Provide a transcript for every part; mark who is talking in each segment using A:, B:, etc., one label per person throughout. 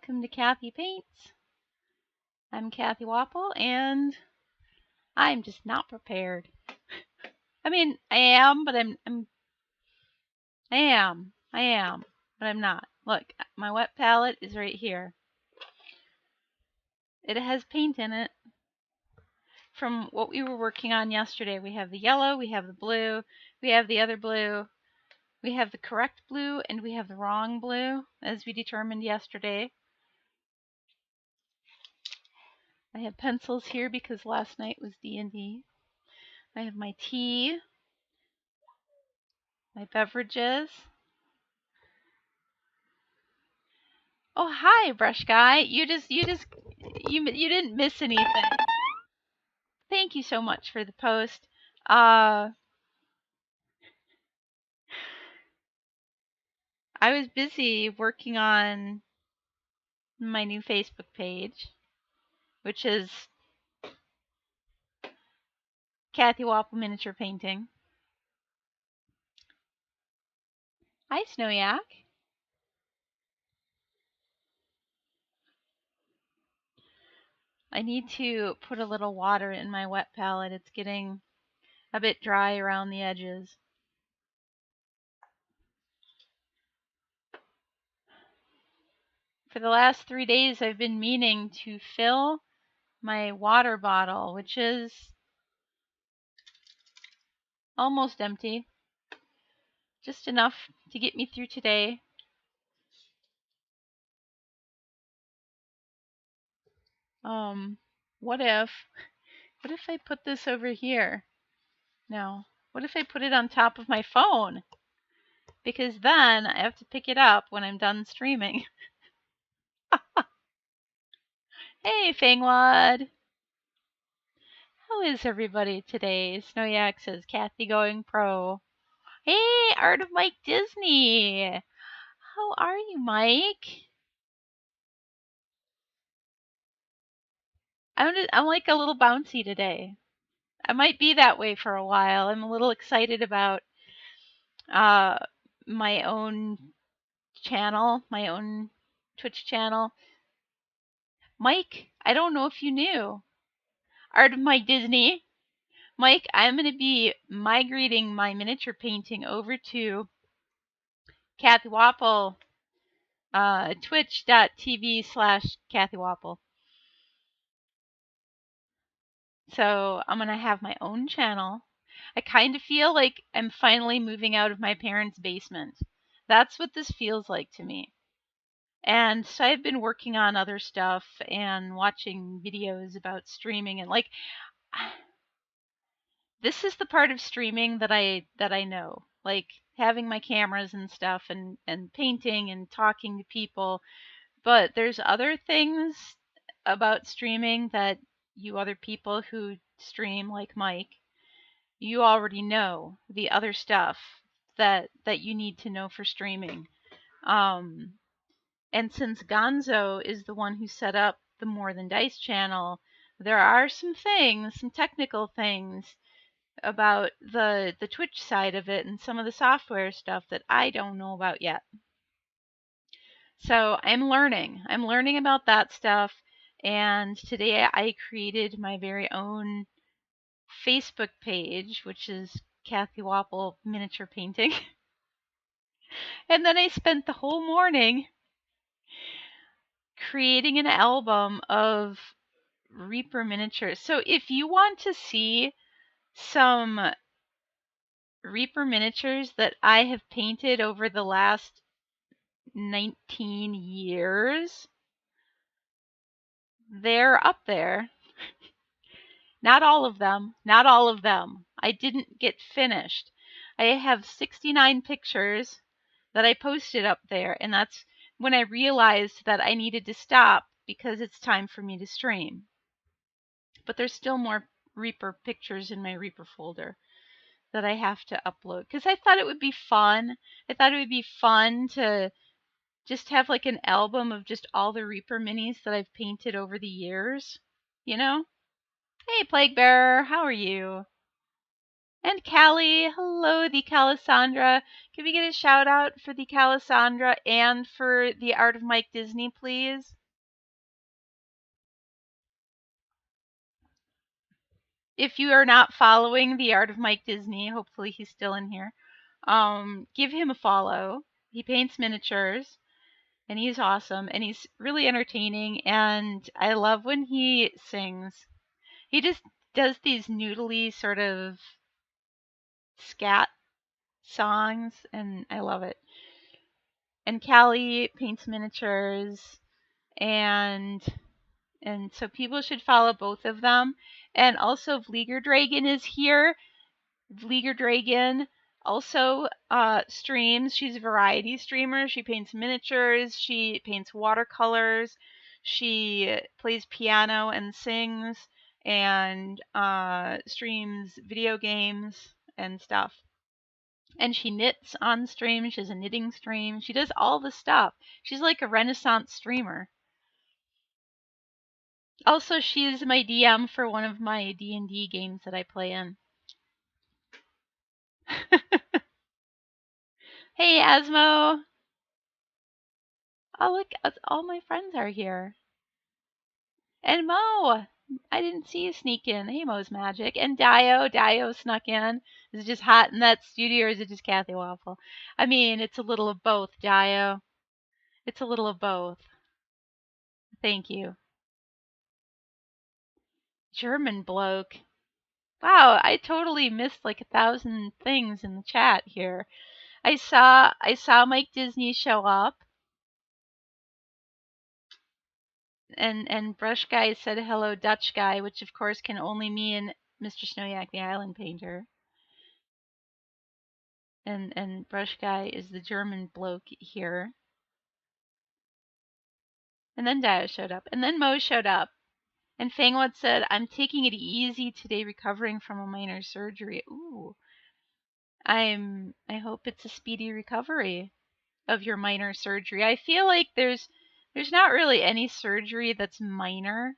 A: welcome to Cathy Paints. I'm Cathy Wappel, and I'm just not prepared. I mean, I am, but I am, but I'm not. Look, my wet palette is right here. It has paint in it from what we were working on yesterday. We have the yellow, we have the blue, we have the other blue, we have the correct blue, and we have the wrong blue, as we determined yesterday. I have pencils here because last night was D&D. I have my tea, my beverages. Oh, hi, brush guy. You didn't miss anything. Thank you so much for the post. I was busy working on my new Facebook page, which is Cathy Wappel Miniature Painting. Hi, Snowyak. I need to put a little water in my wet palette. It's getting a bit dry around the edges. For the last 3 days, I've been meaning to fill my water bottle, which is almost empty. Just enough to get me through today. What if I put this over here? No. What if I put it on top of my phone? Because then I have to pick it up when I'm done streaming. Hey, Fangwad. How is everybody today? Snowyak says, Cathy going pro. Hey, Art of Mike Disney. How are you, Mike? I'm like a little bouncy today. I might be that way for a while. I'm a little excited about my own channel, my own Twitch channel. Mike, I don't know if you knew. Art of Mike Disney. Mike, I'm going to be migrating my miniature painting over to Cathy Wappel, twitch.tv/Cathy Wappel. So I'm going to have my own channel. I kind of feel like I'm finally moving out of my parents' basement. That's what this feels like to me. And so I've been working on other stuff and watching videos about streaming, and like this is the part of streaming that I know. Like having my cameras and stuff and painting and talking to people. But there's other things about streaming that you other people who stream like Mike, you already know the other stuff that you need to know for streaming. And since Gonzo is the one who set up the More Than Dice channel, there are some things, some technical things about the Twitch side of it and some of the software stuff that I don't know about yet. So I'm learning about that stuff. And today I created my very own Facebook page, which is Cathy Wappel Miniature Painting. And then I spent the whole morning creating an album of Reaper miniatures. So if you want to see some Reaper miniatures that I have painted over the last 19 years, they're up there. Not all of them. I didn't get finished. I have 69 pictures that I posted up there, and that's when I realized that I needed to stop because it's time for me to stream. But there's still more Reaper pictures in my Reaper folder that I have to upload because I thought it would be fun. I thought it would be fun to just have like an album of just all the Reaper minis that I've painted over the years, you know? Hey, Plague Bearer, how are you? And Callie, hello, the Calisandra. Can we get a shout out for the Calisandra and for the Art of Mike Disney, please? If you are not following the Art of Mike Disney, hopefully he's still in here. Give him a follow. He paints miniatures and he's awesome and he's really entertaining and I love when he sings. He just does these noodly sort of scat songs and I love it. And Callie paints miniatures and so people should follow both of them. And also Vlieger Dragon is here. Vlieger Dragon also streams. She's a variety streamer. She paints miniatures. She paints watercolors. She plays piano and sings and streams video games and stuff. And she knits on stream. She has a knitting stream. She does all the stuff. She's like a Renaissance streamer. Also, she's my DM for one of my D&D games that I play in. Hey, Asmo. Oh, look, all my friends are here. And Mo. I didn't see you sneak in. Hey, Mo's Magic. And Dio. Dio snuck in. Is it just hot in that studio or is it just Cathy Wappel? I mean, it's a little of both, Dio. It's a little of both. Thank you. German bloke. Wow, I totally missed like 1,000 things in the chat here. I saw Mike Disney show up. And Brush Guy said hello Dutch guy, which of course can only mean Mr. Snowyak the Island Painter. And Brush Guy is the German bloke here. And then Dio showed up. And then Mo showed up. And Fangwood said, I'm taking it easy today recovering from a minor surgery. Ooh. I hope it's a speedy recovery of your minor surgery. I feel like there's not really any surgery that's minor.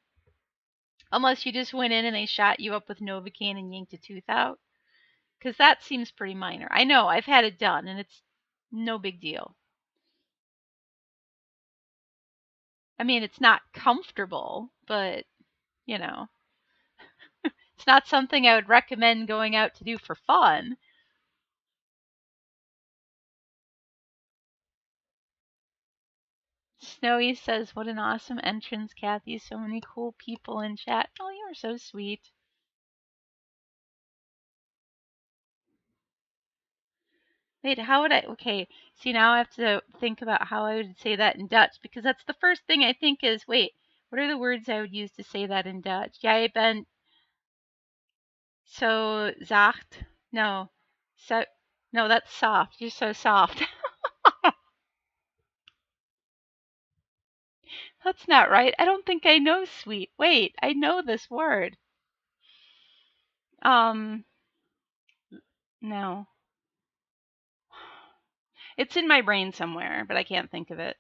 A: Unless you just went in and they shot you up with Novocaine and yanked a tooth out. Because that seems pretty minor. I know, I've had it done, and it's no big deal. I mean, it's not comfortable, but, you know. It's not something I would recommend going out to do for fun. Snowy says, what an awesome entrance, Cathy. So many cool people in chat. Oh, you are so sweet. Wait, how would I? Okay, see, now I have to think about how I would say that in Dutch, because that's the first thing I think is, wait, what are the words I would use to say that in Dutch? Jij bent so zacht. No, so, no, that's soft. You're so soft. That's not right. I don't think I know sweet. Wait, I know this word. No. It's in my brain somewhere, but I can't think of it.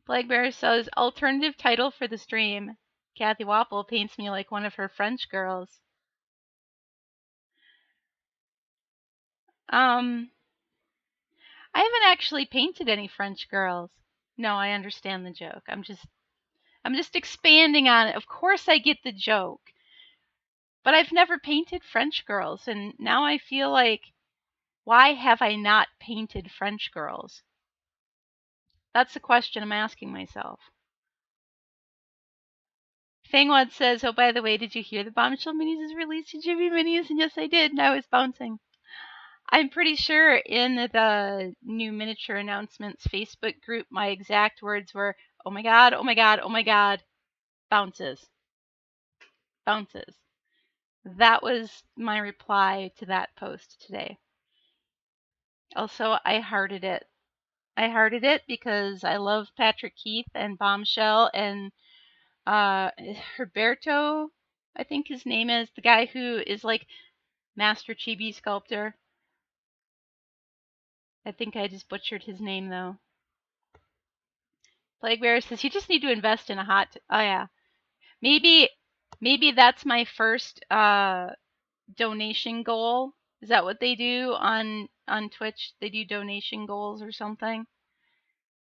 A: Plague Bear says, alternative title for the stream. Cathy Wappel paints me like one of her French girls. I haven't actually painted any French girls. No, I understand the joke. I'm just expanding on it. Of course I get the joke. But I've never painted French girls, and now I feel like, why have I not painted French girls? That's the question I'm asking myself. Fangwad says, oh, by the way, did you hear the Bombshell Minis is released to Jimmy Minis? And yes, I did, and I was bouncing. I'm pretty sure in the new miniature announcements Facebook group, my exact words were, oh my god, oh my god, oh my god, bounces. Bounces. That was my reply to that post today. Also, I hearted it. I hearted it because I love Patrick Keith and Bombshell and Herberto, I think his name is, the guy who is like Master Chibi Sculptor. I think I just butchered his name though. Plague Bear says you just need to invest in a hot. Oh yeah, maybe Maybe that's my first donation goal. Is that what they do on Twitch? They do donation goals or something.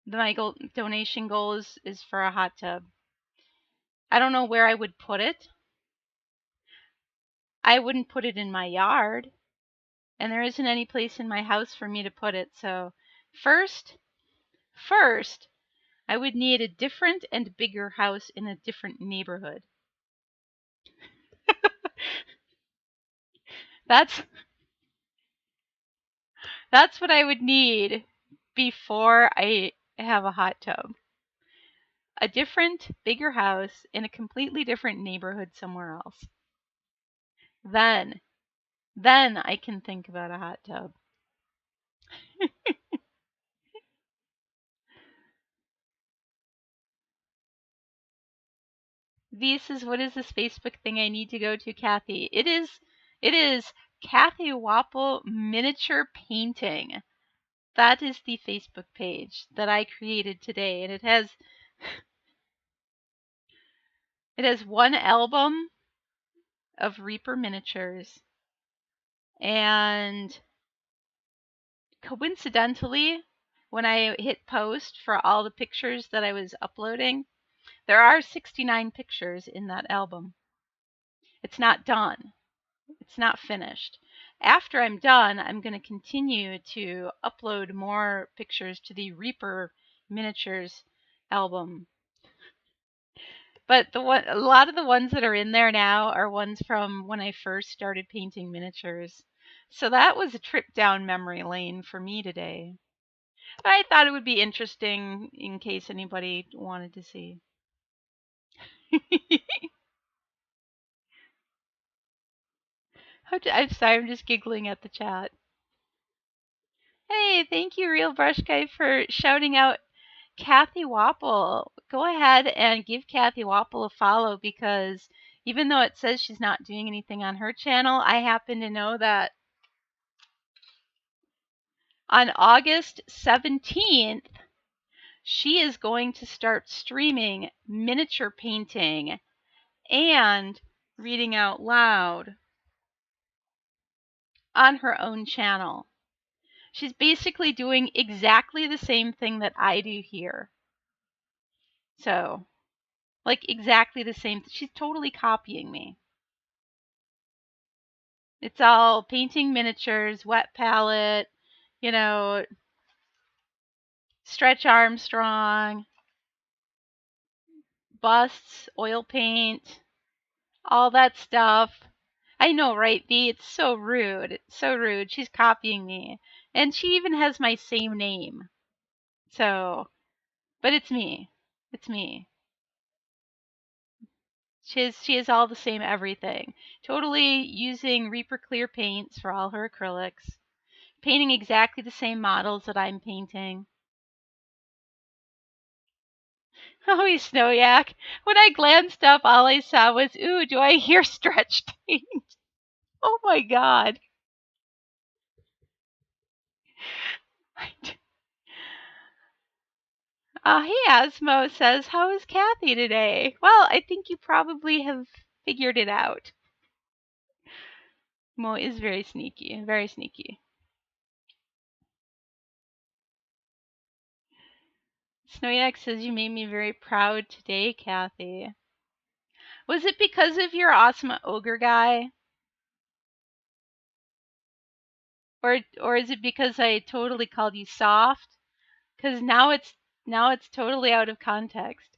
A: My donation goal is for a hot tub. I don't know where I would put it. I wouldn't put it in my yard, and there isn't any place in my house for me to put it. So first, I would need a different and bigger house in a different neighborhood. That's what I would need before I have a hot tub. A different, bigger house in a completely different neighborhood somewhere else. Then I can think about a hot tub. What is this Facebook thing I need to go to, Cathy? It is Cathy Wappel Miniature Painting. That is the Facebook page that I created today, and it has one album of Reaper miniatures, and coincidentally, when I hit post for all the pictures that I was uploading, there are 69 pictures in that album. It's not done. It's not finished. After I'm done, I'm going to continue to upload more pictures to the Reaper miniatures album. But a lot of the ones that are in there now are ones from when I first started painting miniatures. So that was a trip down memory lane for me today. But I thought it would be interesting in case anybody wanted to see. I'm sorry, I'm just giggling at the chat. Hey, thank you, Real Brush Guy, for shouting out Cathy Wappel. Go ahead and give Cathy Wappel a follow, because even though it says she's not doing anything on her channel, I happen to know that on August 17th, she is going to start streaming miniature painting and reading out loud on her own channel. She's basically doing exactly the same thing that I do here. So, like, exactly the same. She's totally copying me. It's all painting miniatures, wet palette, Stretch Armstrong, busts, oil paint, all that stuff. I know, right, V? It's so rude. It's so rude. She's copying me. And she even has my same name. So, but it's me. It's me. She has all the same everything. Totally using Reaper Clear paints for all her acrylics. Painting exactly the same models that I'm painting. Oh, you snowyak. When I glanced up, all I saw was, ooh, do I hear stretch paint? Oh my god. Hey, Asmo says, how is Cathy today? Well, I think you probably have figured it out. Mo is very sneaky, very sneaky. Snowyak says, you made me very proud today, Cathy. Was it because of your awesome ogre guy? Or is it because I totally called you soft? Because now it's totally out of context.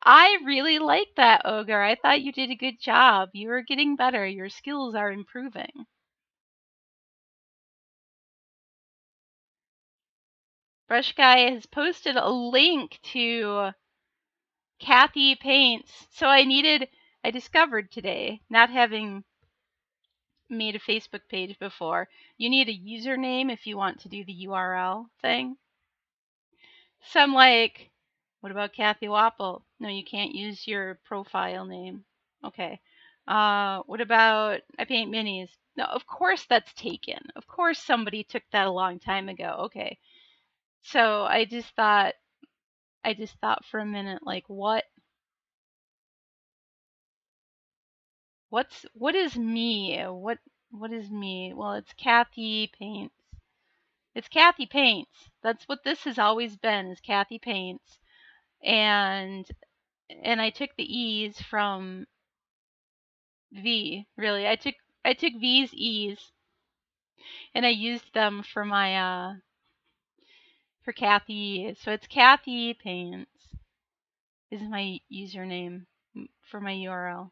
A: I really like that ogre. I thought you did a good job. You are getting better. Your skills are improving. Brush Guy has posted a link to Cathy Paints. So I discovered today, not having made a Facebook page before, you need a username if you want to do the URL thing. So I'm like, what about Cathy Wappel? No, you can't use your profile name. Okay. What about I paint minis? No, of course that's taken. Of course somebody took that a long time ago. Okay. So I just thought, I just thought for a minute, like, what is me? What is me? Well, it's Cathy Paints. It's Cathy Paints. That's what this has always been, is Cathy Paints. And I took the E's from V, really. I took V's E's and I used them for my for Cathy. So it's Cathy Paints is my username for my URL,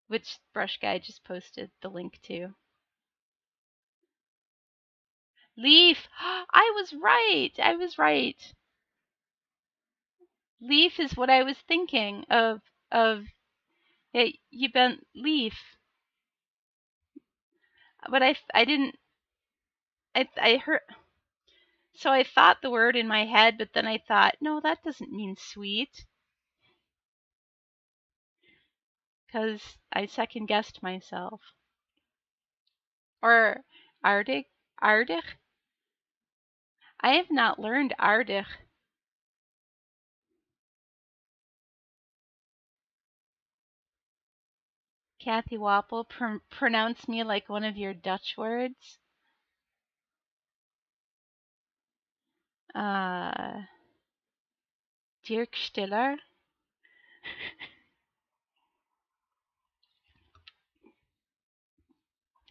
A: which Brush Guy just posted the link to. Leaf. I was right. I was right. Leaf is what I was thinking of. You bent leaf, but I didn't. I heard. So I thought the word in my head, but then I thought, no, that doesn't mean sweet, because I second guessed myself. Or Arctic, Arctic. I have not learned Arctic. Cathy Wappel, pronounce me like one of your Dutch words. Dirk Stiller.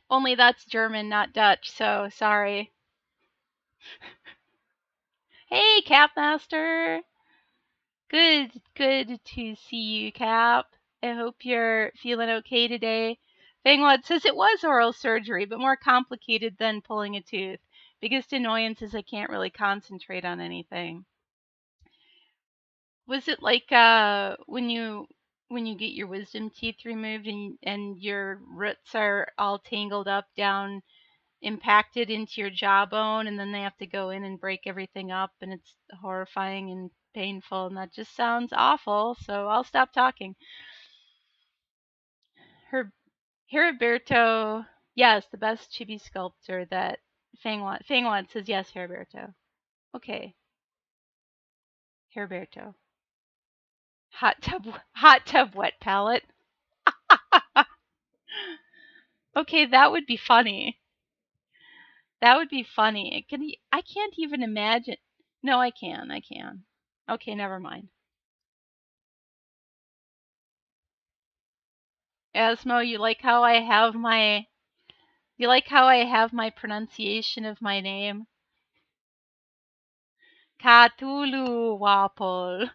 A: Only that's German, not Dutch, so sorry. Hey, Capmaster! Good to see you, Cap. I hope you're feeling okay today. Fangwad says it was oral surgery, but more complicated than pulling a tooth. Biggest annoyance is I can't really concentrate on anything. Was it like when you get your wisdom teeth removed and your roots are all tangled up down, impacted into your jawbone, and then they have to go in and break everything up, and it's horrifying and painful, and that just sounds awful, so I'll stop talking. Heriberto, yes, the best chibi sculptor that Fangwan says yes, Heriberto. Okay, Heriberto. Hot tub wet palette. Okay, that would be funny. That would be funny. I can't even imagine. No, I can. I can. Okay, never mind. Asmo, you like how I have my pronunciation of my name? Cthulhu Wappel.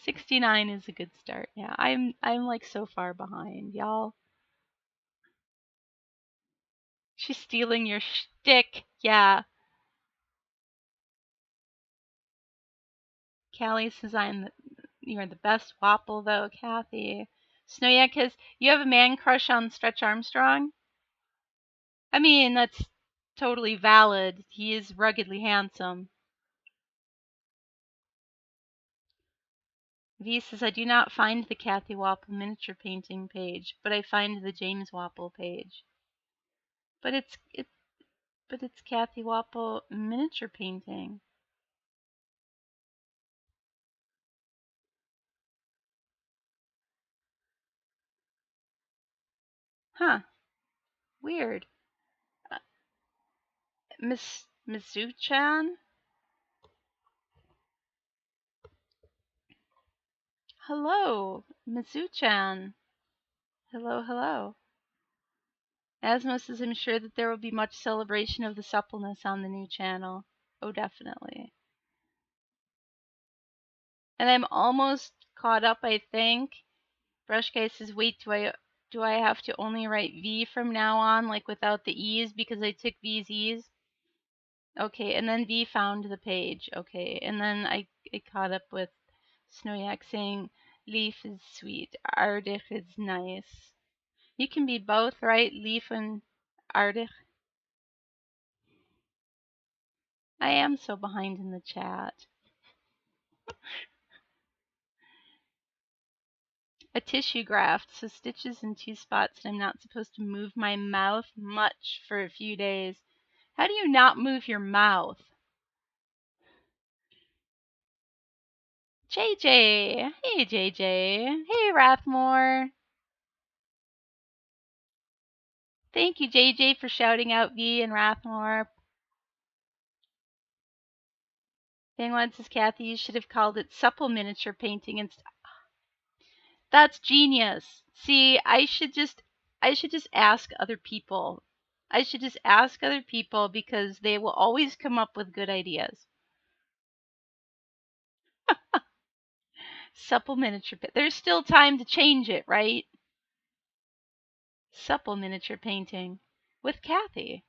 A: 69 is a good start. Yeah, I'm like so far behind, y'all. She's stealing your shtick. Yeah. Callie says you're the best Wapple though, Cathy. Snow, because you have a man crush on Stretch Armstrong? I mean, that's totally valid. He is ruggedly handsome. V says, I do not find the Cathy Wappel miniature painting page, but I find the James Wappel page. But it's Cathy Wappel miniature painting. Huh. Weird. Miss Mizu-chan? Hello, Mizu-chan. Hello, hello. Asmo says, I'm sure that there will be much celebration of the suppleness on the new channel. Oh, definitely. And I'm almost caught up, I think. Brush Guy says, wait, do I have to only write V from now on, like without the E's, because I took V's E's? Okay, and then V found the page. Okay, and then I caught up with Snoyak saying, Leaf is sweet, Ardich is nice. You can be both, right? Leaf and Ardich. I am so behind in the chat. A tissue graft, so stitches in 2 spots, and I'm not supposed to move my mouth much for a few days. How do you not move your mouth? JJ. Hey, JJ. Hey, Rathmore. Thank you, JJ, for shouting out V and Rathmore. Thing one says, Cathy, you should have called it supple miniature painting and that's genius. See, I should just ask other people. I should just ask other people because they will always come up with good ideas. Supple miniature. There's still time to change it, right? Supple miniature painting with Cathy.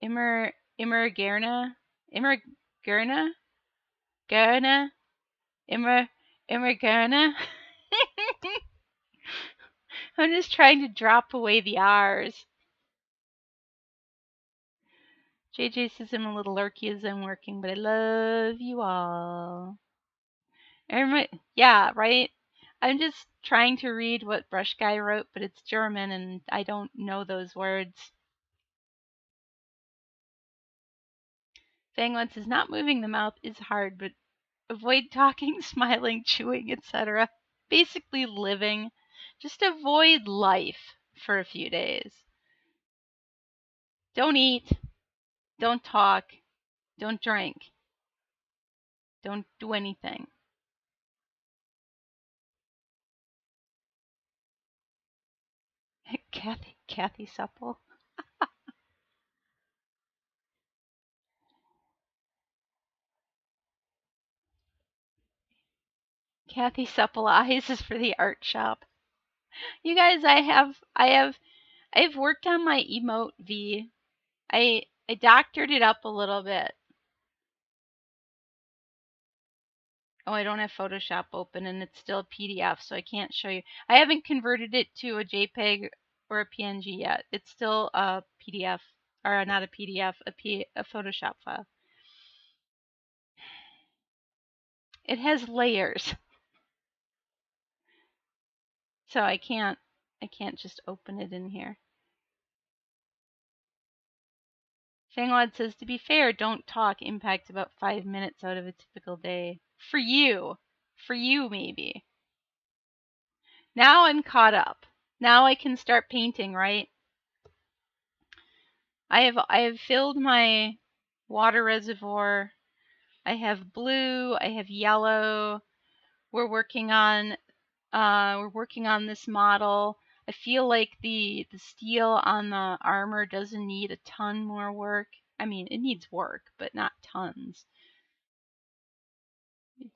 A: Immer Gerna? Immer Gerna? Gerna? Immer Gerna? I'm just trying to drop away the R's. JJ says I'm a little lurky as I'm working, but I love you all. Yeah, right? I'm just trying to read what Brush Guy wrote, but it's German and I don't know those words. Fang One says not moving the mouth is hard, but avoid talking, smiling, chewing, etc. Basically living. Just avoid life for a few days. Don't eat. Don't talk. Don't drink. Don't do anything. Cathy Supple. Cathy Supple Eyes is for the art shop. You guys, I've worked on my emote V. I doctored it up a little bit. Oh, I don't have Photoshop open and it's still a PDF, so I can't show you. I haven't converted it to a JPEG or a PNG yet. It's still a PDF, or not a PDF, a Photoshop file. It has layers, so I can't just open it in here. Fanglad says, to be fair, don't talk impacts about 5 minutes out of a typical day. For you maybe. Now I'm caught up. Now I can start painting, right? I have filled my water reservoir. I have blue, I have yellow. We're working on this model. I feel like the steel on the armor doesn't need a ton more work. I mean, it needs work, but not tons.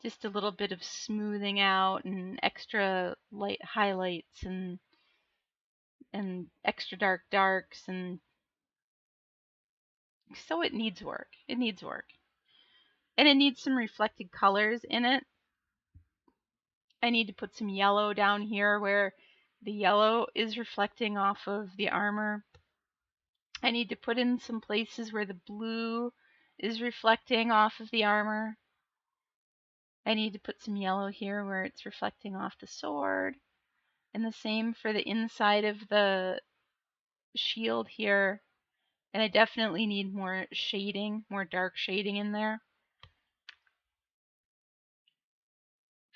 A: Just a little bit of smoothing out and extra light highlights and extra dark darks, and so it needs work. It needs work. And it needs some reflected colors in it. I need to put some yellow down here where the yellow is reflecting off of the armor. I need to put in some places where the blue is reflecting off of the armor. I need to put some yellow here where it's reflecting off the sword. And the same for the inside of the shield here. And I definitely need more shading, more dark shading in there.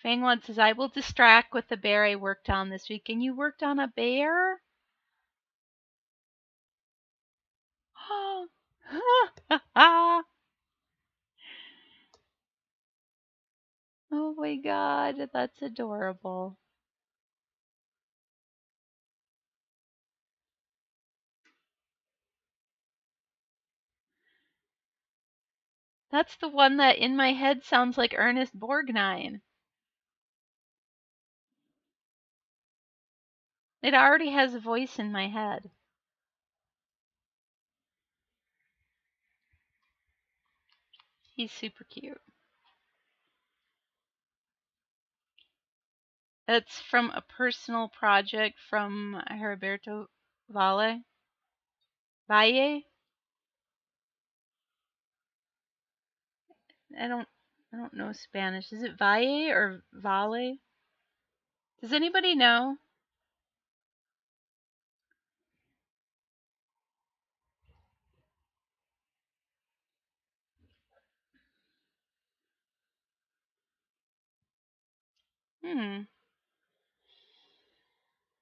A: Fangwad says, I will distract with the bear I worked on this week. And you worked on a bear? Oh my god, that's adorable. That's the one that in my head sounds like Ernest Borgnine. It already has a voice in my head. He's super cute. That's from a personal project from Heriberto Valle. Valle? I don't know Spanish. Is it Valle or Valle? Does anybody know?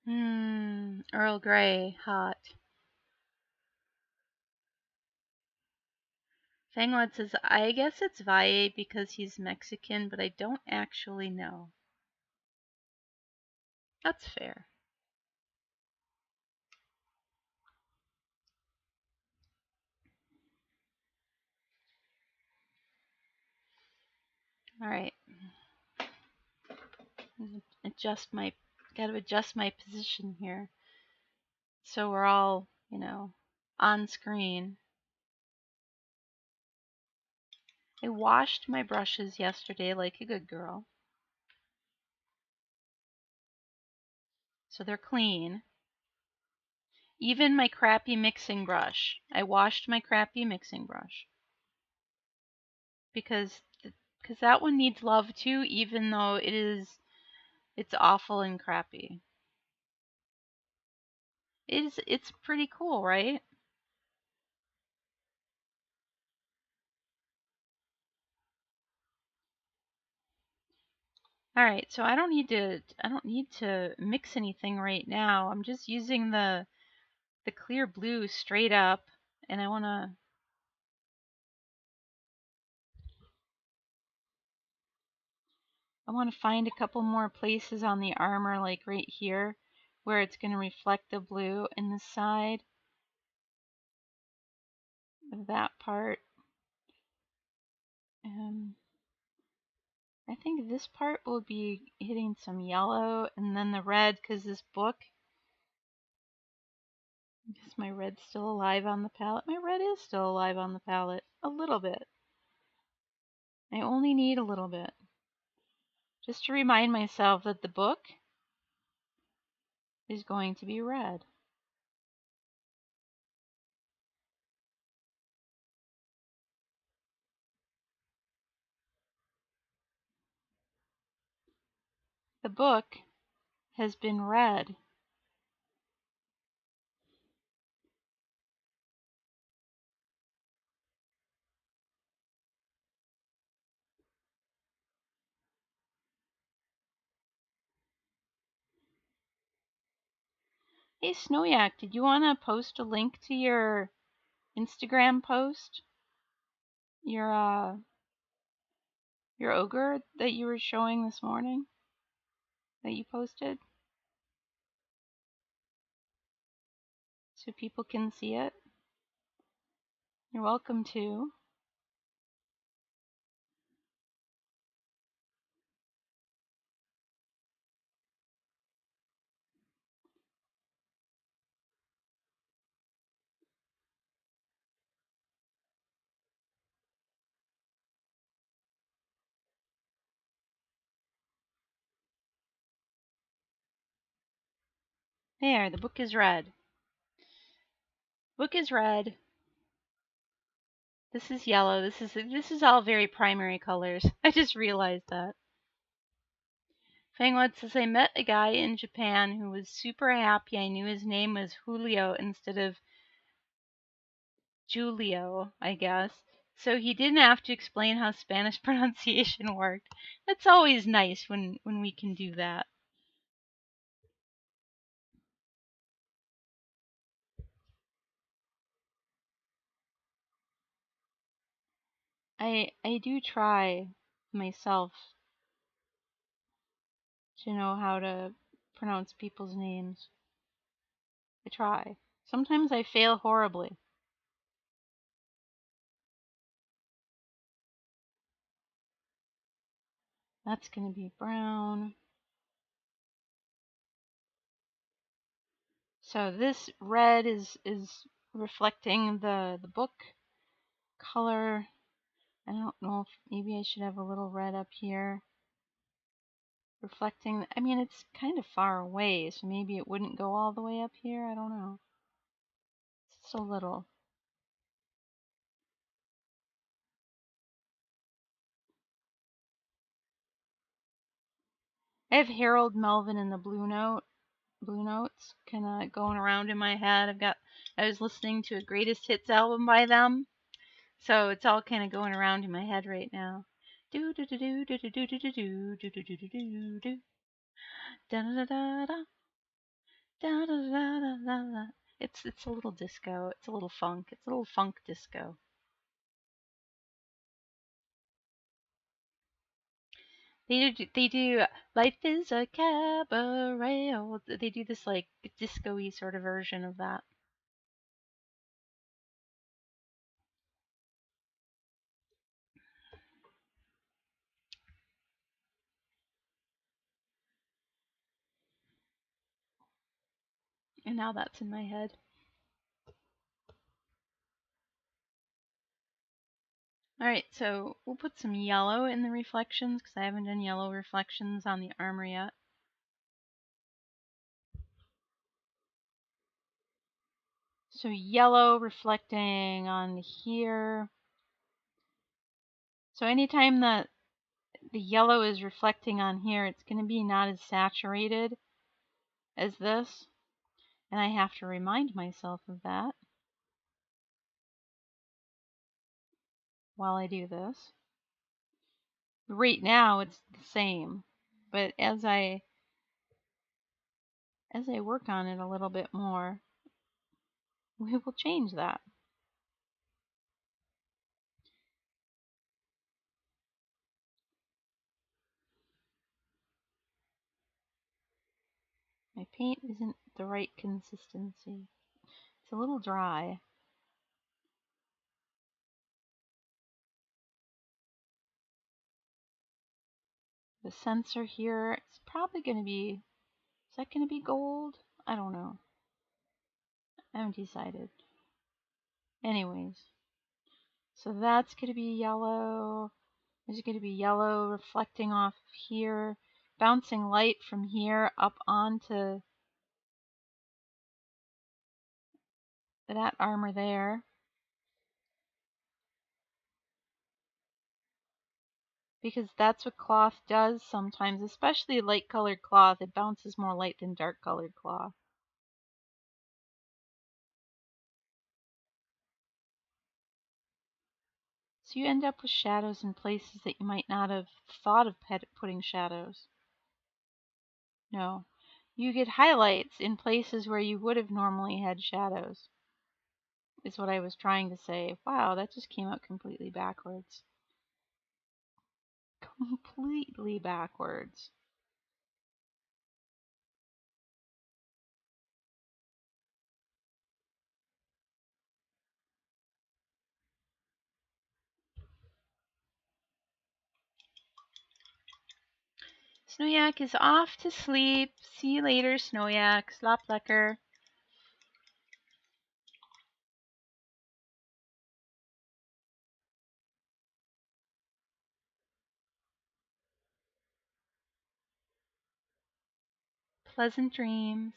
A: Hmm. Earl Grey, hot. Fangwood says, I guess it's Valle because he's Mexican, but I don't actually know. That's fair. All right. Gotta adjust my position here. So we're all, on screen. I washed my brushes yesterday like a good girl. So they're clean. Even my crappy mixing brush. I washed my crappy mixing brush. Because that one needs love too, even though it's awful and crappy. It's pretty cool, right? All right, so I don't need to mix anything right now. I'm just using the clear blue straight up, and I want to find a couple more places on the armor, like right here, where it's going to reflect the blue in the side of that part. I think this part will be hitting some yellow, and then the red, because this book, is my red still alive on the palette? My red is still alive on the palette, a little bit. I only need a little bit. Just to remind myself that the book is going to be red. The book has been read. Hey, Snowyak, did you want to post a link to your Instagram post? Your ogre that you were showing this morning that you posted? So people can see it? You're welcome to. There, the book is red. Book is red. This is yellow. This is all very primary colors. I just realized that. Fangwood says, I met a guy in Japan who was super happy I knew his name was Julio instead of Julio, I guess. So he didn't have to explain how Spanish pronunciation worked. That's always nice when we can do that. I do try myself to know how to pronounce people's names. I try. Sometimes I fail horribly. That's going to be brown. So this red is reflecting the book color. I don't know if maybe I should have a little red up here. Reflecting, I mean, it's kind of far away, so maybe it wouldn't go all the way up here. I don't know. Just a little. I have Harold Melvin and the Blue Notes kind of going around in my head. I was listening to a greatest hits album by them, so it's all kind of going around in my head right now. Do do do do do do do do do do do do do do do. Da da da da da da da da da da. It's a little disco. It's a little funk. It's a little funk disco. They do Life is a Cabaret. Oh, they do this like disco-y sort of version of that. And now that's in my head. Alright, so we'll put some yellow in the reflections because I haven't done yellow reflections on the armor yet. So yellow reflecting on here. So anytime that the yellow is reflecting on here, it's going to be not as saturated as this. And I have to remind myself of that while I do this. Right now it's the same, but as I work on it a little bit more, we will change that. My paint isn't the right consistency. It's a little dry. The sensor here, it's probably going to be, is that going to be gold? I don't know. I haven't decided. Anyways, so that's going to be yellow. There's going to be yellow reflecting off here, bouncing light from here up onto that armor there. Because that's what cloth does sometimes, especially light colored cloth. It bounces more light than dark colored cloth. So you end up with shadows in places that you might not have thought of putting shadows. No. You get highlights in places where you would have normally had shadows, is what I was trying to say. Wow, that just came out completely backwards. Completely backwards. Snoyak is off to sleep. See you later, Snoyak. Slap lekker. Pleasant dreams.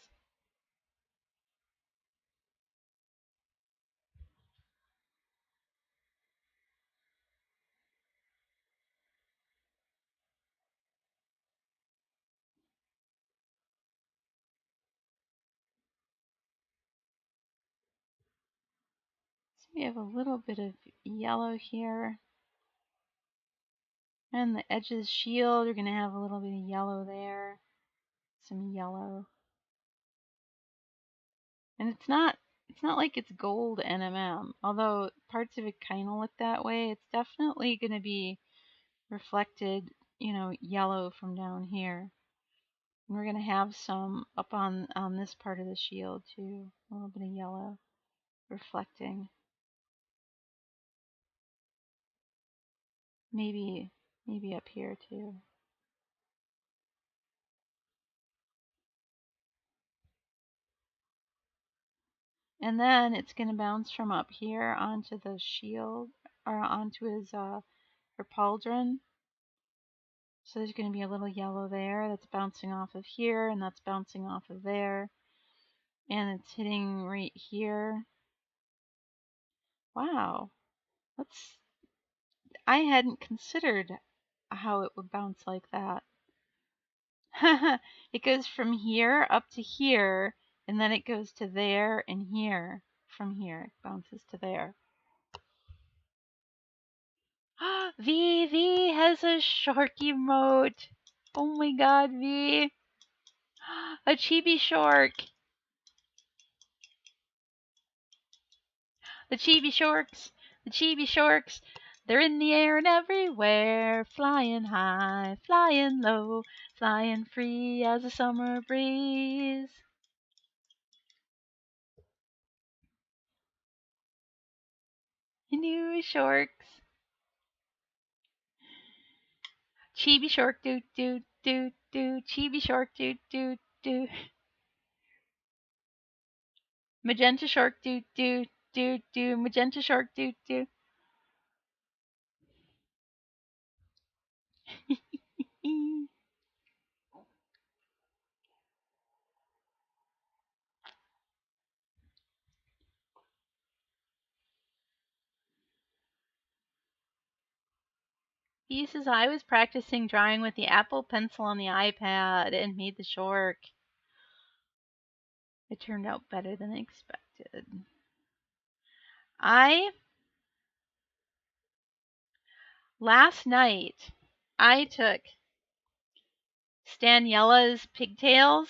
A: So we have a little bit of yellow here. And the edges shield, you're going to have a little bit of yellow there. Some yellow. And it's not like it's gold NMM, although parts of it kind of look that way. It's definitely going to be reflected, yellow from down here. And we're going to have some up on this part of the shield too. A little bit of yellow reflecting. Maybe up here too. And then it's going to bounce from up here onto the shield, or onto his pauldron. So there's going to be a little yellow there that's bouncing off of here, and that's bouncing off of there. And it's hitting right here. Wow. I hadn't considered how it would bounce like that. It goes from here up to here, and then it goes to there and here. From here, it bounces to there. V has a shark emote. Oh my god, V. A chibi shark. The chibi sharks. The chibi sharks. They're in the air and everywhere, flying high, flying low, flying free as a summer breeze. New sharks. Chibi shark, doo doo doo doo. Chibi shark, doo doo doo. Magenta shark, doo doo doo doo. Magenta shark, doo doo. He says I was practicing drawing with the Apple Pencil on the iPad and made the shark. It turned out better than expected. Last night, I took Staniella's pigtails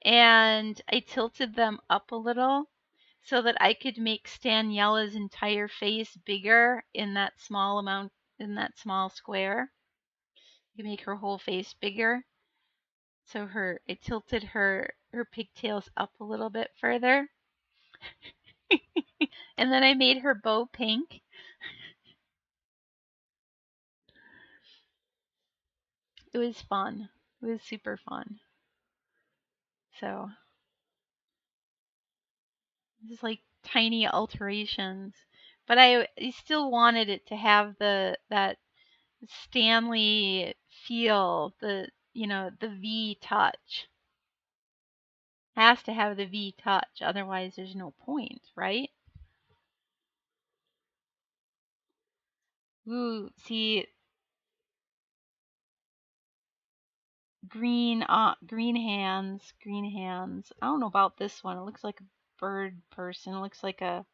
A: and I tilted them up a little so that I could make Staniella's entire face bigger in that small square. You can make her whole face bigger. So I tilted her pigtails up a little bit further. And then I made her bow pink. It was fun. It was super fun. So, just like tiny alterations. But I still wanted it to have that Stanley feel, the V touch. Has to have the V touch, otherwise there's no point, right? Ooh, see, green hands. I don't know about this one. It looks like a bird person. It looks like a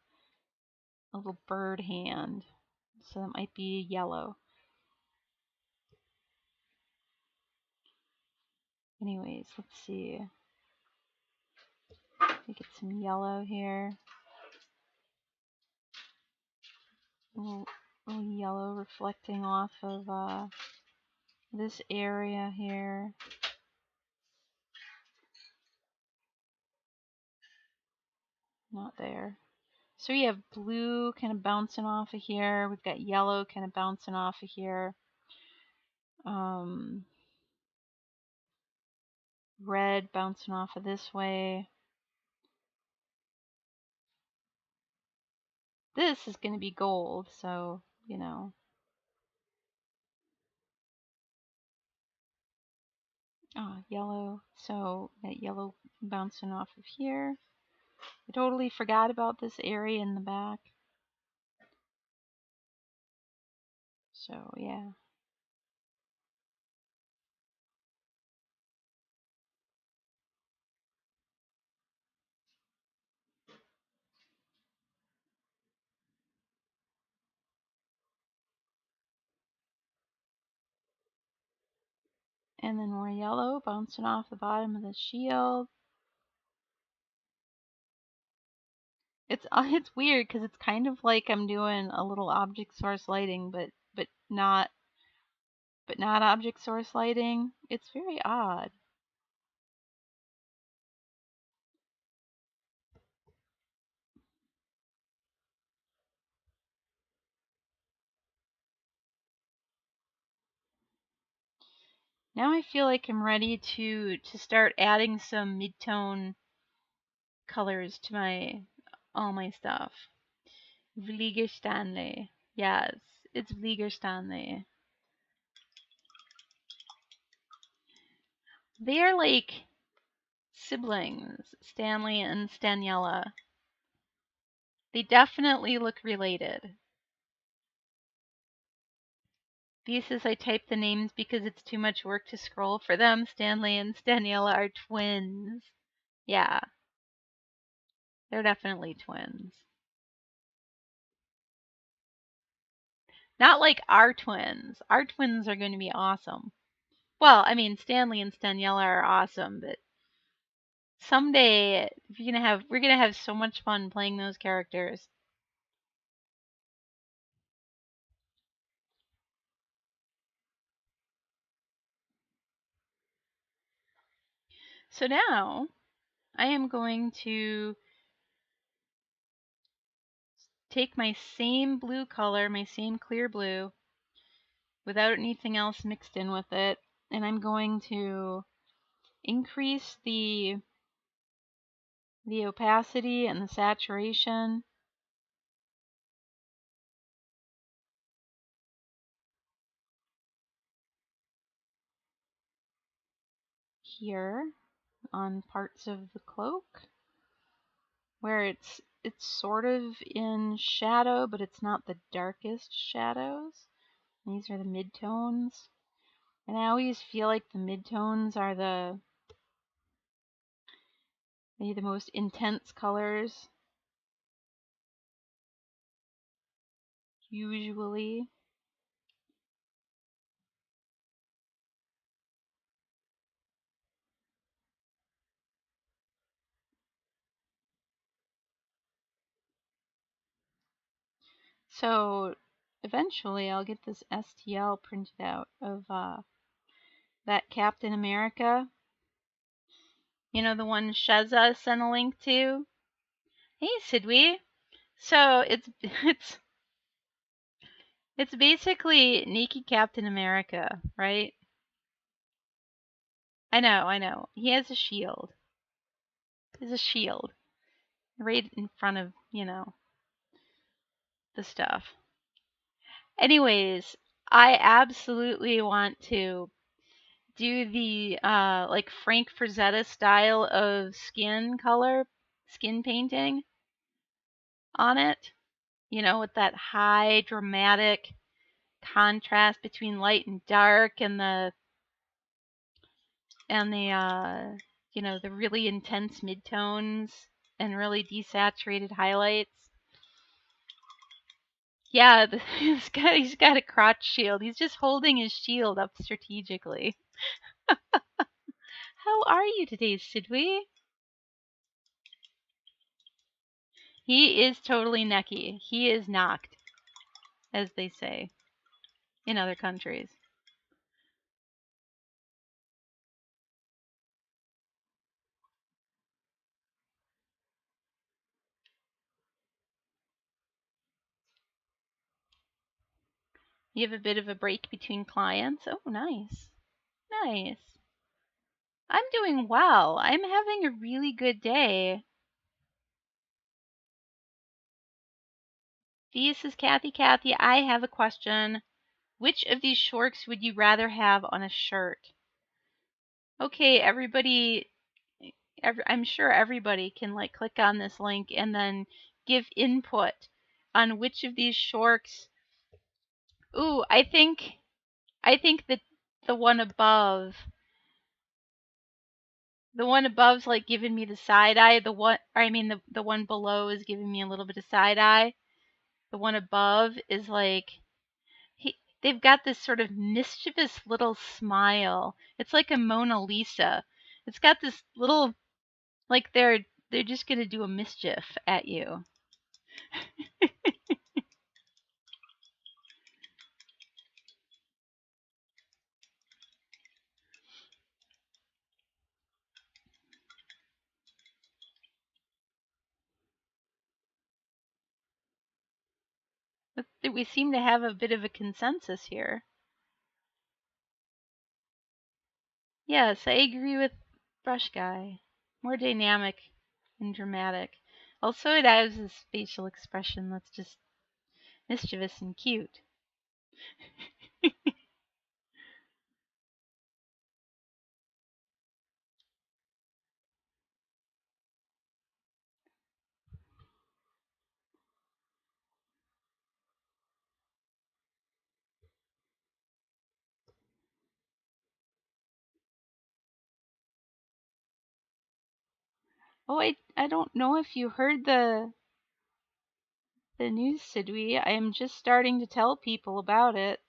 A: little bird hand. So it might be yellow. Anyways, let's see. Get some yellow here. A little yellow reflecting off of this area here. Not there. So we have blue kind of bouncing off of here. We've got yellow kind of bouncing off of here. Red bouncing off of this way. This is going to be gold, so, yellow. So, got yellow bouncing off of here. I totally forgot about this area in the back. So, yeah. And then more yellow bouncing off the bottom of the shield. It's weird because it's kind of like I'm doing a little object source lighting, but not object source lighting. It's very odd. Now I feel like I'm ready to start adding some mid-tone colors to all my stuff. Vlieger Stanley. Yes, it's Vlieger Stanley. They are like siblings, Stanley and Staniella. They definitely look related. These says I type the names because it's too much work to scroll for them. Stanley and Staniella are twins. Yeah. They're definitely twins. Not like our twins. Our twins are going to be awesome. Well, I mean, Stanley and Staniela are awesome, but someday we're gonna have so much fun playing those characters. So now I am going to take my same blue color, my same clear blue, without anything else mixed in with it, and I'm going to increase the opacity and the saturation here on parts of the cloak where it's sort of in shadow, but it's not the darkest shadows. These are the midtones. And I always feel like the midtones are the most intense colors usually. So eventually I'll get this STL printed out of that Captain America. You know, the one Sheza sent a link to? Hey, Sidwi. So it's basically naked Captain America, right? I know. He has a shield. He has a shield right in front of, the stuff. Anyways, I absolutely want to do the like Frank Frazetta style of skin painting on it. You know, with that high dramatic contrast between light and dark and the the really intense midtones and really desaturated highlights. Yeah, he's got a crotch shield. He's just holding his shield up strategically. How are you today, Sidwi? He is totally necky. He is knocked, as they say in other countries. You have a bit of a break between clients. Oh, nice. Nice. I'm doing well. I'm having a really good day. This is Cathy. Cathy, I have a question. Which of these shorts would you rather have on a shirt? Okay, everybody, I'm sure everybody can like click on this link and then give input on which of these shorts. Ooh, I think that the one above, the one above's like giving me the side eye. The one below is giving me a little bit of side eye. The one above is like they've got this sort of mischievous little smile. It's like a Mona Lisa. It's got this little like they're just gonna do a mischief at you. But we seem to have a bit of a consensus here. Yes, I agree with Brush Guy. More dynamic and dramatic. Also, it has this facial expression that's just mischievous and cute. Oh, I don't know if you heard the news, Sidwi. I am just starting to tell people about it.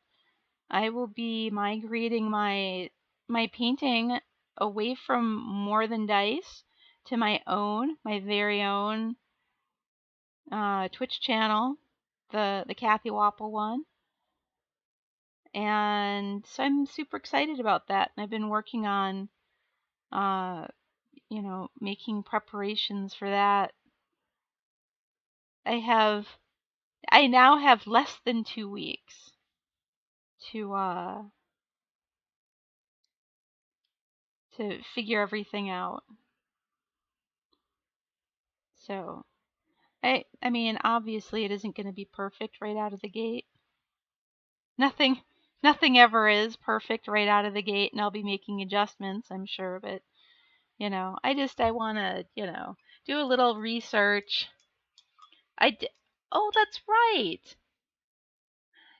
A: I will be migrating my my painting away from More Than Dice to my very own Twitch channel, the Cathy Wappel one. And so I'm super excited about that. And I've been working on, making preparations for that. I now have less than 2 weeks to figure everything out. So I mean, obviously it isn't going to be perfect right out of the gate. Nothing nothing ever is perfect right out of the gate, and I'll be making adjustments, I'm sure, but I want to, do a little research. Oh, that's right.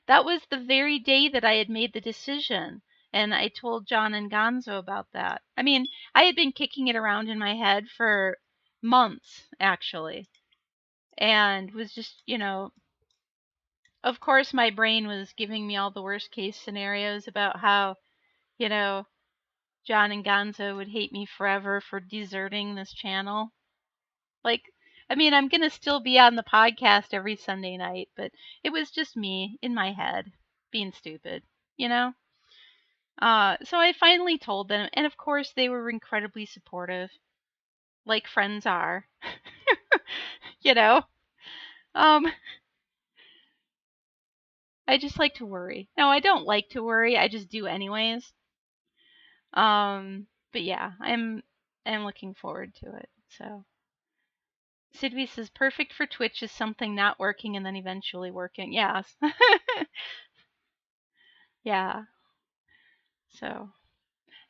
A: That was the very day that I had made the decision, and I told John and Gonzo about that. I mean, I had been kicking it around in my head for months, actually, and was just, of course, my brain was giving me all the worst case scenarios about how, you know, John and Gonzo would hate me forever for deserting this channel. Like, I mean, I'm going to still be on the podcast every Sunday night, but it was just me in my head being stupid, you know? So I finally told them, and of course, they were incredibly supportive, like friends are, you know? Um, I just like to worry. No, I don't like to worry, I just do anyways. But yeah, I'm looking forward to it. So Sidvi says perfect for Twitch is something not working and then eventually working. Yes. Yeah. So,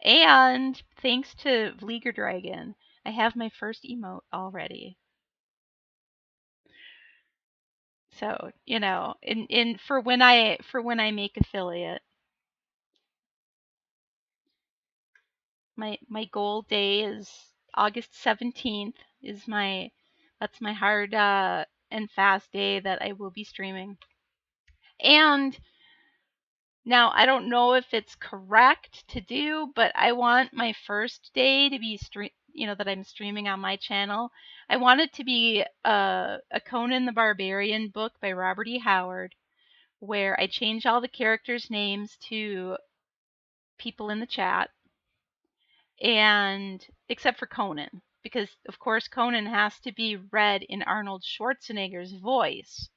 A: and thanks to Vlieger Dragon, I have my first emote already. So, in for when I make affiliate. My goal day is August 17th that's my hard and fast day that I will be streaming. And now I don't know if it's correct to do, but I want my first day to be that I'm streaming on my channel. I want it to be a Conan the Barbarian book by Robert E. Howard, where I change all the characters' names to people in the chat, and except for Conan, because of course Conan has to be read in Arnold Schwarzenegger's voice.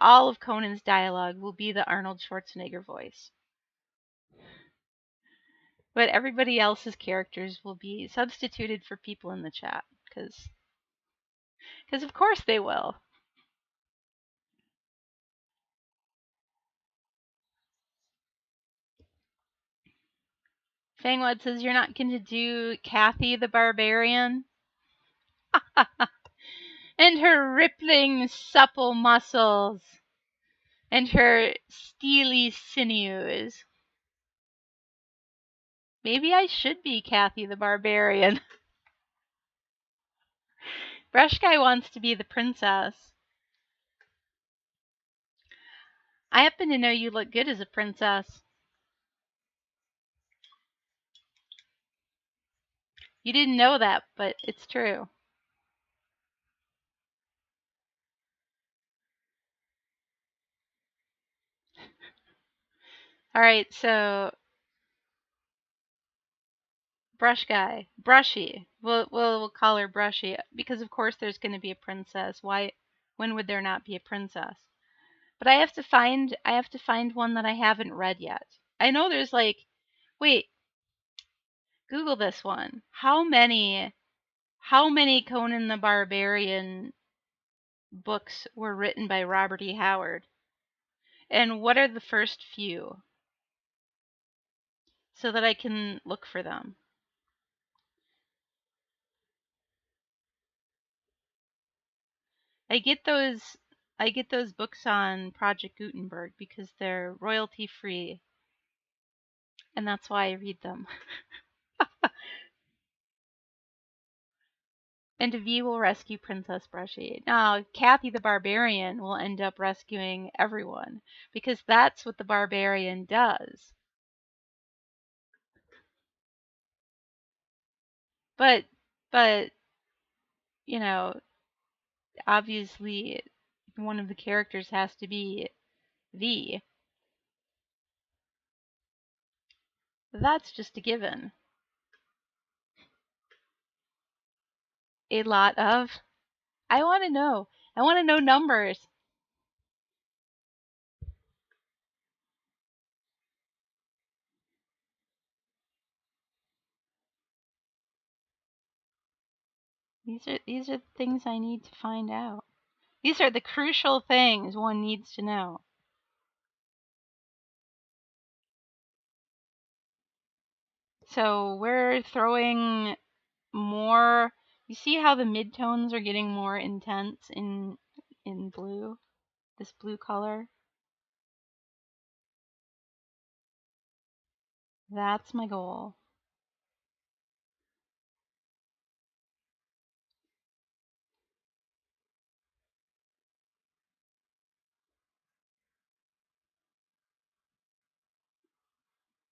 A: All of Conan's dialogue will be the Arnold Schwarzenegger voice. But everybody else's characters will be substituted for people in the chat, because of course they will. Fangwad says you're not going to do Cathy the Barbarian? And her rippling, supple muscles. And her steely sinews. Maybe I should be Cathy the Barbarian. Brush Guy wants to be the princess. I happen to know you look good as a princess. You didn't know that, but it's true. Alright, so Brush Guy. Brushy. We'll call her Brushy, because of course there's going to be a princess. When would there not be a princess? But I have to find one that I haven't read yet. I know there's wait, Google this one. How many Conan the Barbarian books were written by Robert E. Howard? And what are the first few? So that I can look for them. I get those books on Project Gutenberg because they're royalty free, and that's why I read them. And V will rescue Princess Brushy. Now, Cathy the Barbarian will end up rescuing everyone, because that's what the barbarian does. But, you know, obviously one of the characters has to be V. That's just a given. A lot of. I want to know. I want to know numbers. These are the things I need to find out. These are the crucial things one needs to know. So we're throwing more. You see how the midtones are getting more intense in blue? This blue color? That's my goal.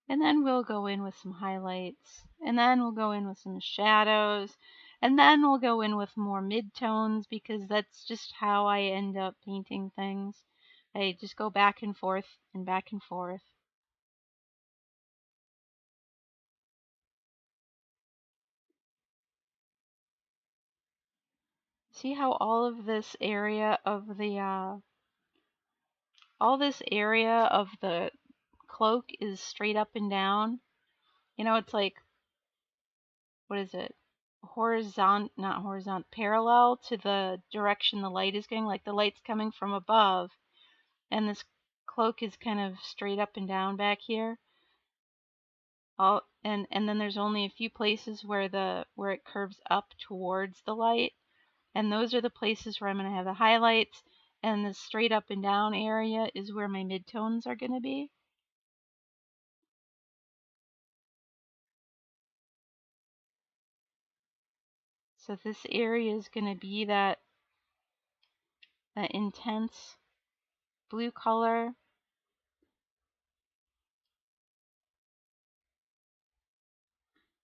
A: And then we'll go in with some highlights. And then we'll go in with some shadows. And then we'll go in with more midtones because that's just how I end up painting things. I just go back and forth and back and forth. See how all of this area of the cloak is straight up and down? You know, it's like, what is it? Not horizontal, parallel to the direction the light is going. Like the light's coming from above, and this cloak is kind of straight up and down back here. And then there's only a few places where it curves up towards the light, and those are the places where I'm going to have the highlights. And the straight up and down area is where my midtones are going to be. So this area is going to be that intense blue color.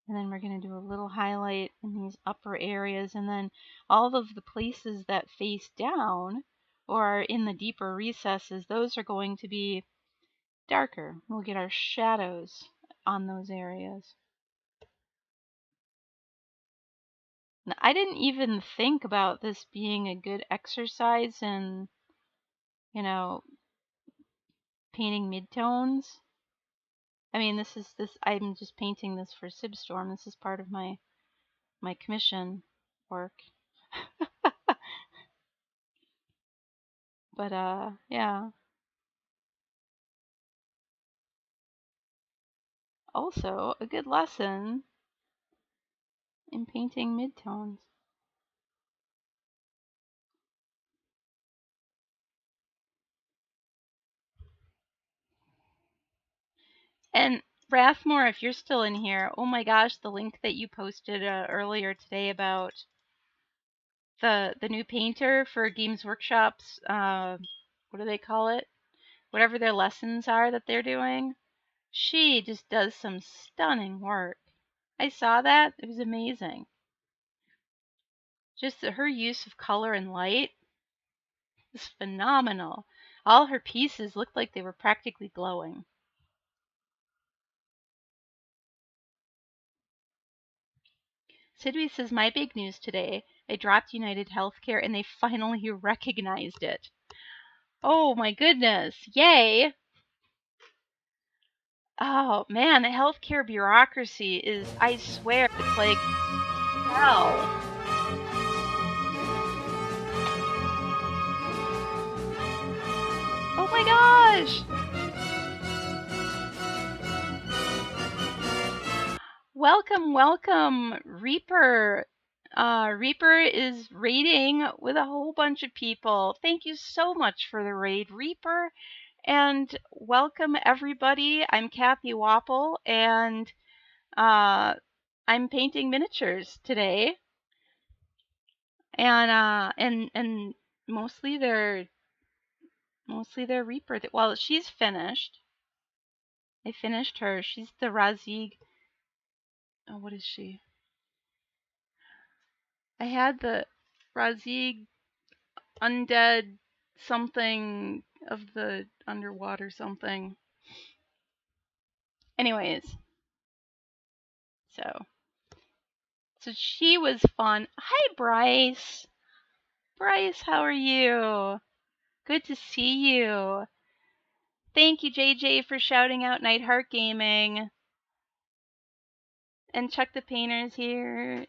A: And then we're going to do a little highlight in these upper areas. And then all of the places that face down or are in the deeper recesses, those are going to be darker. We'll get our shadows on those areas. Now, I didn't even think about this being a good exercise in, painting midtones. I mean, I'm just painting this for Sibstorm. This is part of my commission work. But yeah. Also, a good lesson in painting midtones. And Rathmore, if you're still in here, oh my gosh, the link that you posted earlier today about the new painter for Games Workshop's, what do they call it? Whatever their lessons are that they're doing. She just does some stunning work. I saw that. It was amazing. Just her use of color and light is phenomenal. All her pieces looked like they were practically glowing. Sidney says, my big news today. I dropped United Healthcare and they finally recognized it. Oh my goodness. Yay. Oh man, the healthcare bureaucracy is, I swear, it's like hell. Oh my gosh. Welcome, welcome, Reaper. Reaper is raiding with a whole bunch of people. Thank you so much for the raid, Reaper. And welcome, everybody. I'm Cathy Wappel, and I'm painting miniatures today. And mostly they're Reaper. Well, she's finished. I finished her. She's the Razig. Oh, what is she? I had the Razig undead something of the underwater something. Anyways, so she was fun. Hi, Bryce. Bryce, how are you? Good to see you. Thank you, JJ, for shouting out Nightheart Gaming. And Chuck the Painter's here.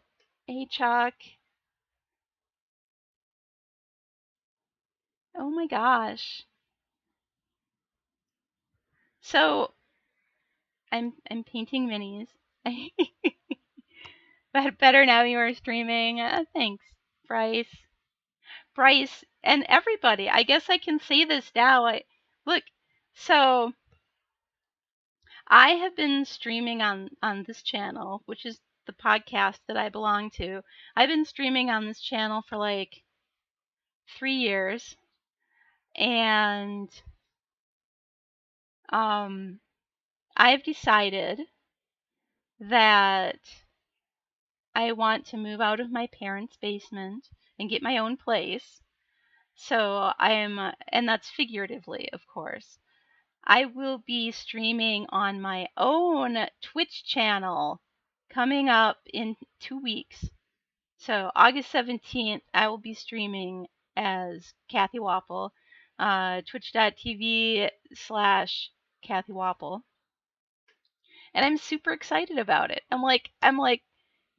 A: Hey, Chuck. Oh my gosh. So I'm painting minis. But better now you are streaming. Thanks, Bryce. Bryce and everybody. I guess I can say this now. Look. So I have been streaming on this channel, which is the podcast that I belong to. I've been streaming on this channel for like 3 years, and I've decided that I want to move out of my parents' basement and get my own place. So and that's figuratively, of course. I will be streaming on my own Twitch channel coming up in 2 weeks. So August 17th, I will be streaming as Cathy Wappel, twitch.tv/Cathy Wappel. And I'm super excited about it. I'm like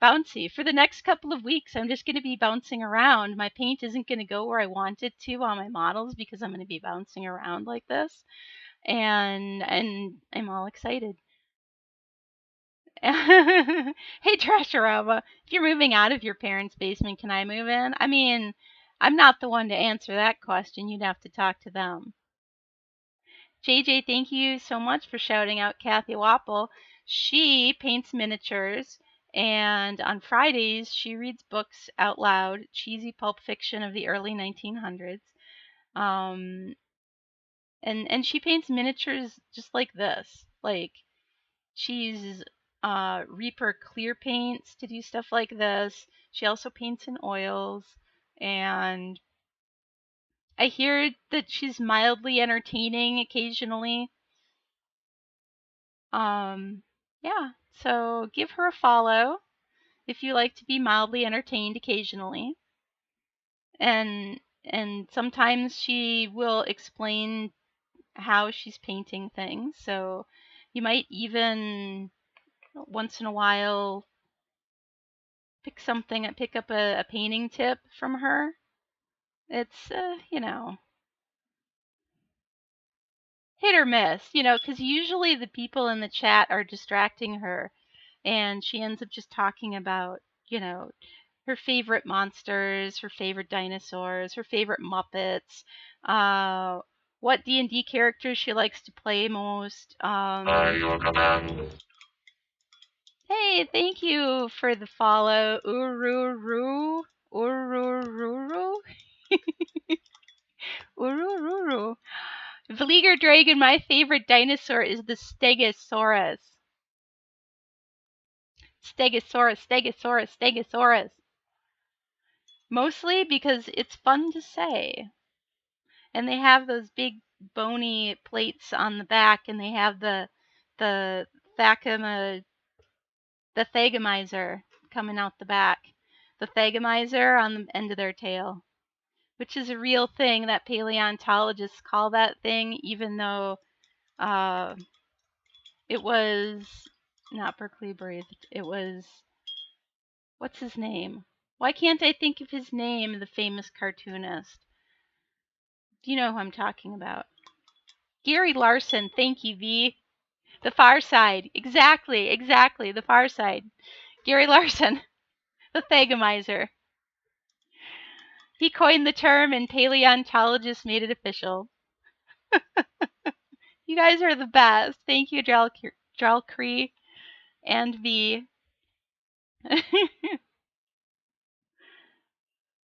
A: bouncy. For the next couple of weeks, I'm just going to be bouncing around. My paint isn't going to go where I want it to on my models because I'm going to be bouncing around like this. And I'm all excited. Hey, Trasharama, if you're moving out of your parents' basement, can I move in? I mean, I'm not the one to answer that question. You'd have to talk to them. JJ, thank you so much for shouting out Cathy Wappel. She paints miniatures, and on Fridays, she reads books out loud, cheesy pulp fiction of the early 1900s. And she paints miniatures just like this. Like, she uses Reaper clear paints to do stuff like this. She also paints in oils, and I hear that she's mildly entertaining occasionally. Yeah, so give her a follow if you like to be mildly entertained occasionally. And sometimes she will explain how she's painting things. So you might even once in a while pick up a painting tip from her. It's hit or miss, because usually the people in the chat are distracting her, and she ends up just talking about, her favorite monsters, her favorite dinosaurs, her favorite Muppets, what D&D characters she likes to play most. Hey, thank you for the follow, Ururu. Urururu. Urururu. Vliger Dragon, my favorite dinosaur is the Stegosaurus. Stegosaurus. Mostly because it's fun to say. And they have those big bony plates on the back, and they have the thagomizer coming out the back. The thagomizer on the end of their tail, which is a real thing that paleontologists call that thing, even though it was not Berkeley breathed. It was, what's his name? Why can't I think of his name, the famous cartoonist? Do you know who I'm talking about? Gary Larson. Thank you, V. The Far Side. Exactly. The Far Side. Gary Larson. The Thagomizer. He coined the term and paleontologists made it official. You guys are the best. Thank you, Dralcree and V.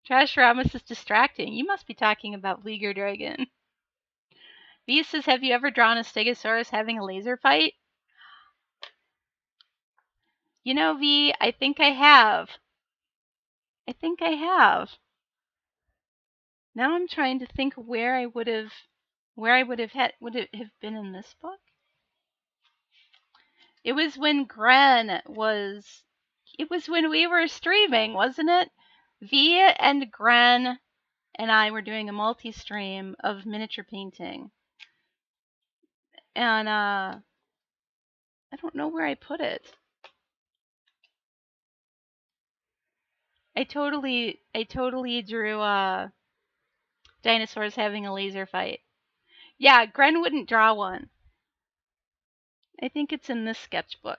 A: Trash Ramos is distracting. You must be talking about Vliger Dragon. V says, have you ever drawn a Stegosaurus having a laser fight? V, I think I have. I think I have. Now I'm trying to think where I would have would it have been in this book? It was when it was when we were streaming, wasn't it? V and Gren and I were doing a multi-stream of miniature painting. And I don't know where I put it. I totally drew dinosaurs having a laser fight. Yeah, Gren wouldn't draw one. I think it's in this sketchbook.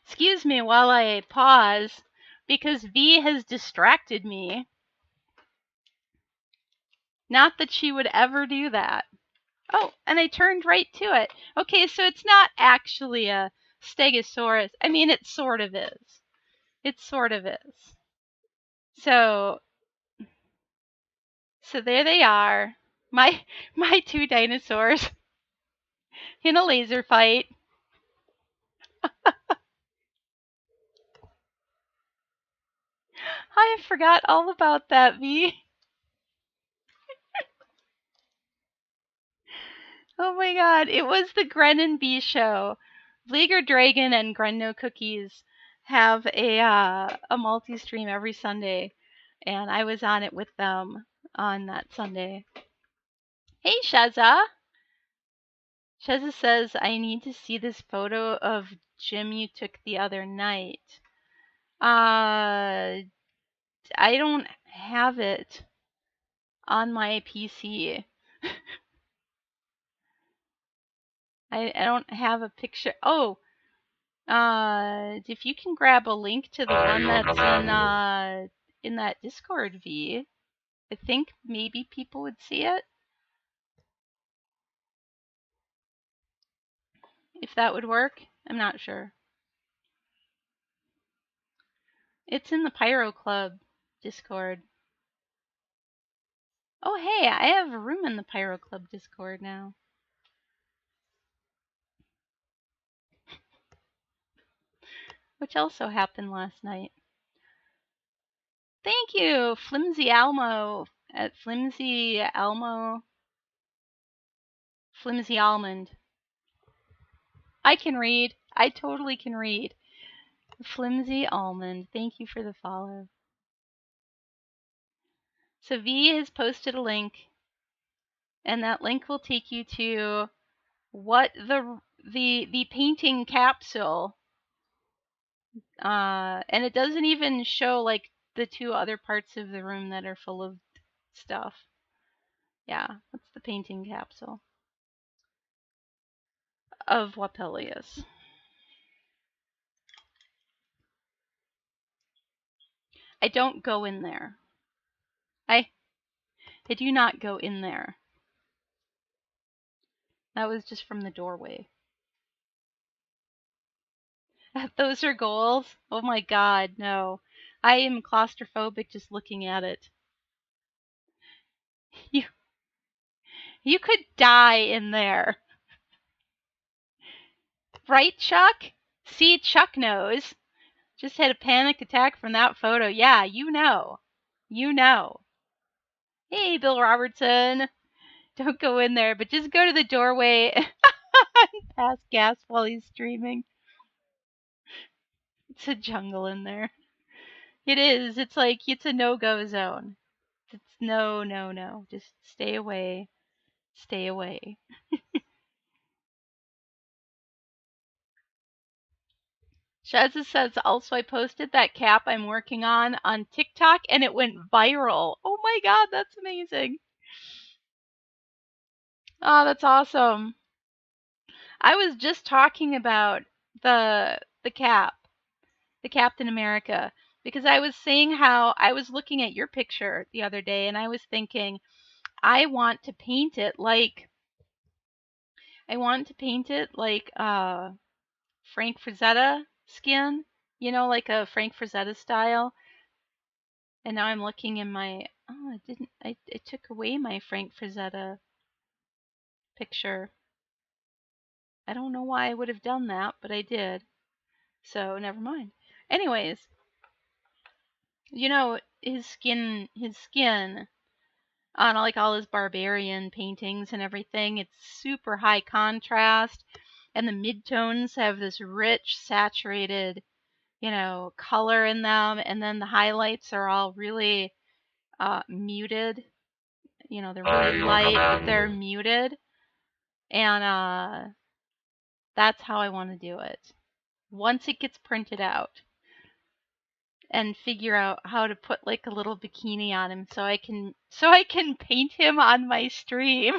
A: Excuse me while I pause, because V has distracted me. Not that she would ever do that. Oh, and I turned right to it. Okay, so it's not actually a stegosaurus. I mean, it sort of is. It sort of is. So there they are. My two dinosaurs in a laser fight. I forgot all about that, V. Oh my god, it was the Gren and B show. Bleeger Dragon and Gren No Cookies have a multi-stream every Sunday, and I was on it with them on that Sunday. Hey, Sheza. Sheza says, I need to see this photo of Jim you took the other night. I don't have it on my PC. I don't have a picture. Oh, if you can grab a link to the one that's in that Discord, V, I think maybe people would see it. If that would work, I'm not sure. It's in the Pyro Club Discord. Oh, hey, I have a room in the Pyro Club Discord now. Which also happened last night. Thank you, Flimsy Almo at Flimsy Almo. Flimsy Almond. I can read. I totally can read. Flimsy Almond. Thank you for the follow. So V has posted a link, and that link will take you to what the painting capsule. And it doesn't even show like the two other parts of the room that are full of stuff. Yeah, that's the painting capsule of Wappelius. I don't go in there. I do not go in there. That was just from the doorway. Those are goals? Oh my god, no. I am claustrophobic just looking at it. You could die in there. Right, Chuck? See, Chuck knows. Just had a panic attack from that photo. Yeah, you know. You know. Hey, Bill Robertson. Don't go in there, but just go to the doorway and pass gas while he's streaming. It's a jungle in there. It is. It's like, it's a no-go zone. It's no, no, no. Just stay away. Stay away. Shazza says, also, I posted that cap I'm working on TikTok, and it went viral. Oh my god, that's amazing. Oh, that's awesome. I was just talking about the cap, the Captain America, because I was saying how I was looking at your picture the other day, and I was thinking, I want to paint it like Frank Frazetta skin, like a Frank Frazetta style. And now I'm looking in my, I took away my Frank Frazetta picture. I don't know why I would have done that, but I did. So never mind. Anyways, his skin on like all his barbarian paintings and everything. It's super high contrast, and the midtones have this rich, saturated, color in them, and then the highlights are all really muted. They're really light, but they're muted, and that's how I want to do it. Once it gets printed out, and figure out how to put like a little bikini on him so I can paint him on my stream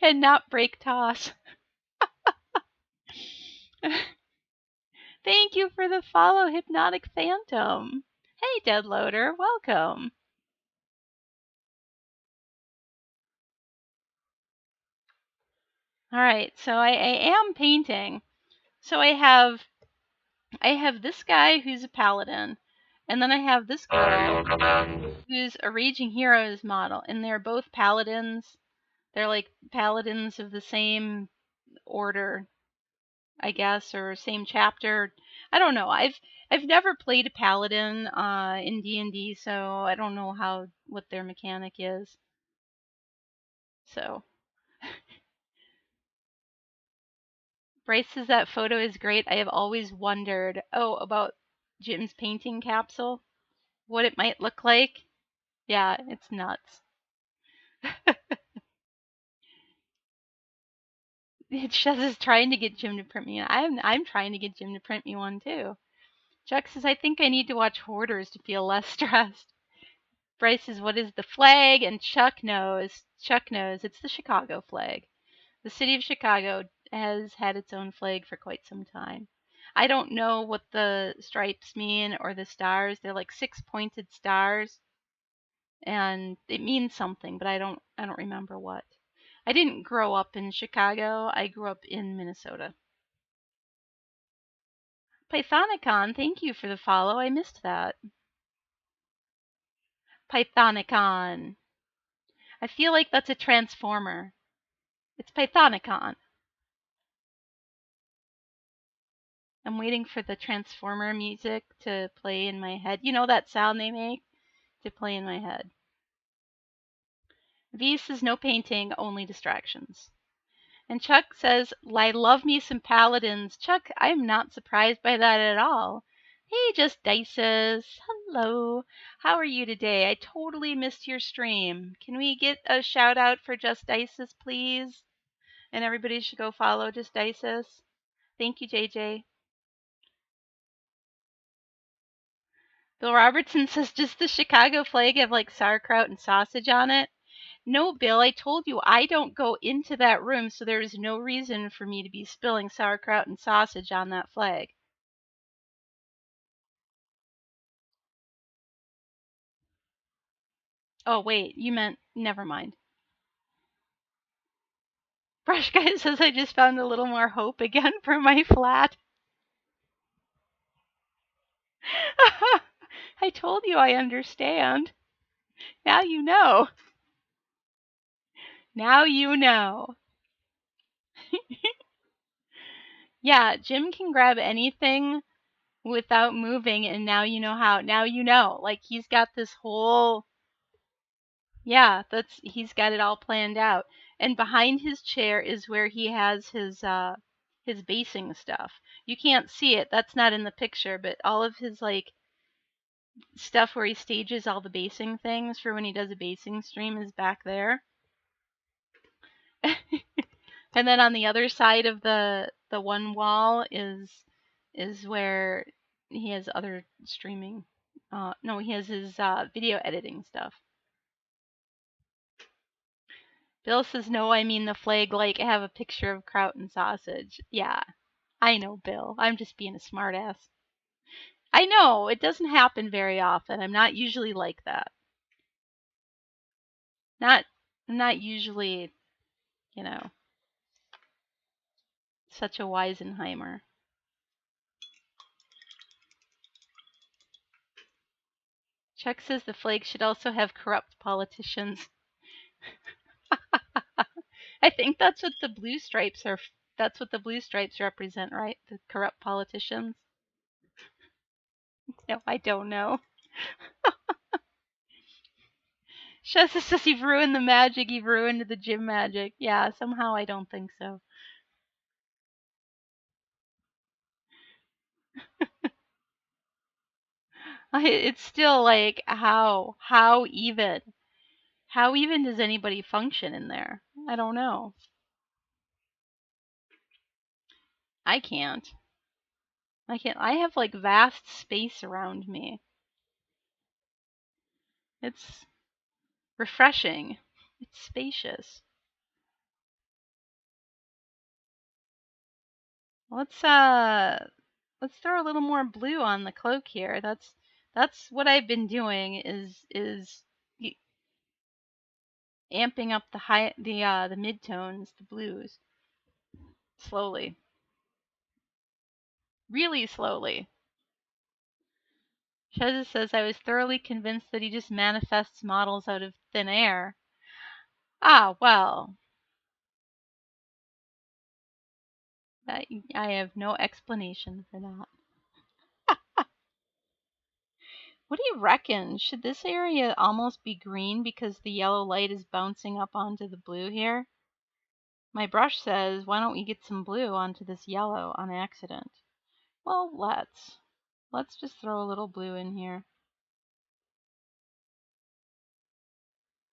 A: and not break toss. Thank you for the follow, Hypnotic Phantom. Hey, Deadloader, welcome. All right, so I am painting. So I have this guy who's a paladin, and then I have this girl who's a Raging Heroes model, and they're both paladins. They're like paladins of the same order, I guess, or same chapter. I don't know. I've never played a paladin in D&D, so I don't know what their mechanic is. So Bryce says that photo is great. I have always wondered, about Jim's painting capsule, what it might look like. Yeah, it's nuts. Chaz is trying to get Jim to print me. I'm trying to get Jim to print me one too. Chuck says, I think I need to watch Hoarders to feel less stressed. Bryce says, what is the flag? And Chuck knows. It's the Chicago flag. The city of Chicago has had its own flag for quite some time. I don't know what the stripes mean or the stars. They're like 6-pointed stars, and it means something, but I don't remember what. I didn't grow up in Chicago. I grew up in Minnesota. Pythonicon, thank you for the follow. I missed that. Pythonicon. I feel like that's a transformer. It's Pythonicon. I'm waiting for the transformer music to play in my head. You know that sound they make? To play in my head. V says no painting, only distractions. And Chuck says, I love me some paladins. Chuck, I'm not surprised by that at all. Hey, Just Dices. Hello. How are you today? I totally missed your stream. Can we get a shout out for Just Dices, please? And everybody should go follow Just Dices. Thank you, JJ. Bill Robertson says, does the Chicago flag have like sauerkraut and sausage on it? No, Bill, I told you I don't go into that room, so there is no reason for me to be spilling sauerkraut and sausage on that flag. Oh, wait, you meant, never mind. Brush Guy says I just found a little more hope again for my flat. I told you I understand. Now you know. Now you know. Yeah, Jim can grab anything without moving, and now you know how. Now you know. Like, he's got this whole... Yeah, he's got it all planned out. And behind his chair is where he has his basing stuff. You can't see it. That's not in the picture, but all of his like stuff where he stages all the basing things for when he does a basing stream is back there. And then on the other side of the one wall is where he has other streaming. No, he has his video editing stuff. Bill says, no, I mean the flag, like, have a picture of kraut and sausage. Yeah, I know, Bill. I'm just being a smartass. I know, it doesn't happen very often. I'm not usually like that. I'm not usually, such a Weisenheimer. Chuck says the flag should also have corrupt politicians. I think that's what the blue stripes are. That's what the blue stripes represent, right? The corrupt politicians. No, I don't know. Shasta says you've ruined the magic. You've ruined the gym magic. Yeah, somehow I don't think so. It's still like how even does anybody function in there? I don't know. I can't. I can't. I have like vast space around me. It's refreshing. It's spacious. Let's let's throw a little more blue on the cloak here. That's what I've been doing is amping up the midtones, the blues, slowly, really slowly. Sheza says I was thoroughly convinced that he just manifests models out of thin air. Ah, well, I have no explanation for that. What do you reckon? Should this area almost be green because the yellow light is bouncing up onto the blue here? My brush says, why don't we get some blue onto this yellow on accident? Well, let's. Let's just throw a little blue in here.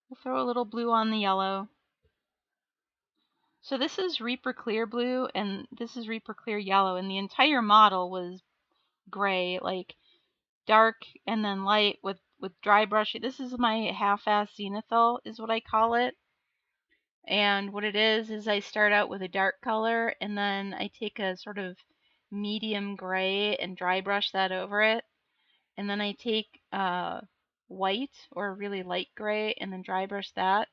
A: We'll throw a little blue on the yellow. So this is Reaper Clear Blue, and this is Reaper Clear Yellow, and the entire model was gray, like dark and then light with dry brush. This is my half-ass zenithal, is what I call it. And what it is I start out with a dark color, and then I take a sort of medium gray and dry brush that over it. And then I take white or a really light gray and then dry brush that.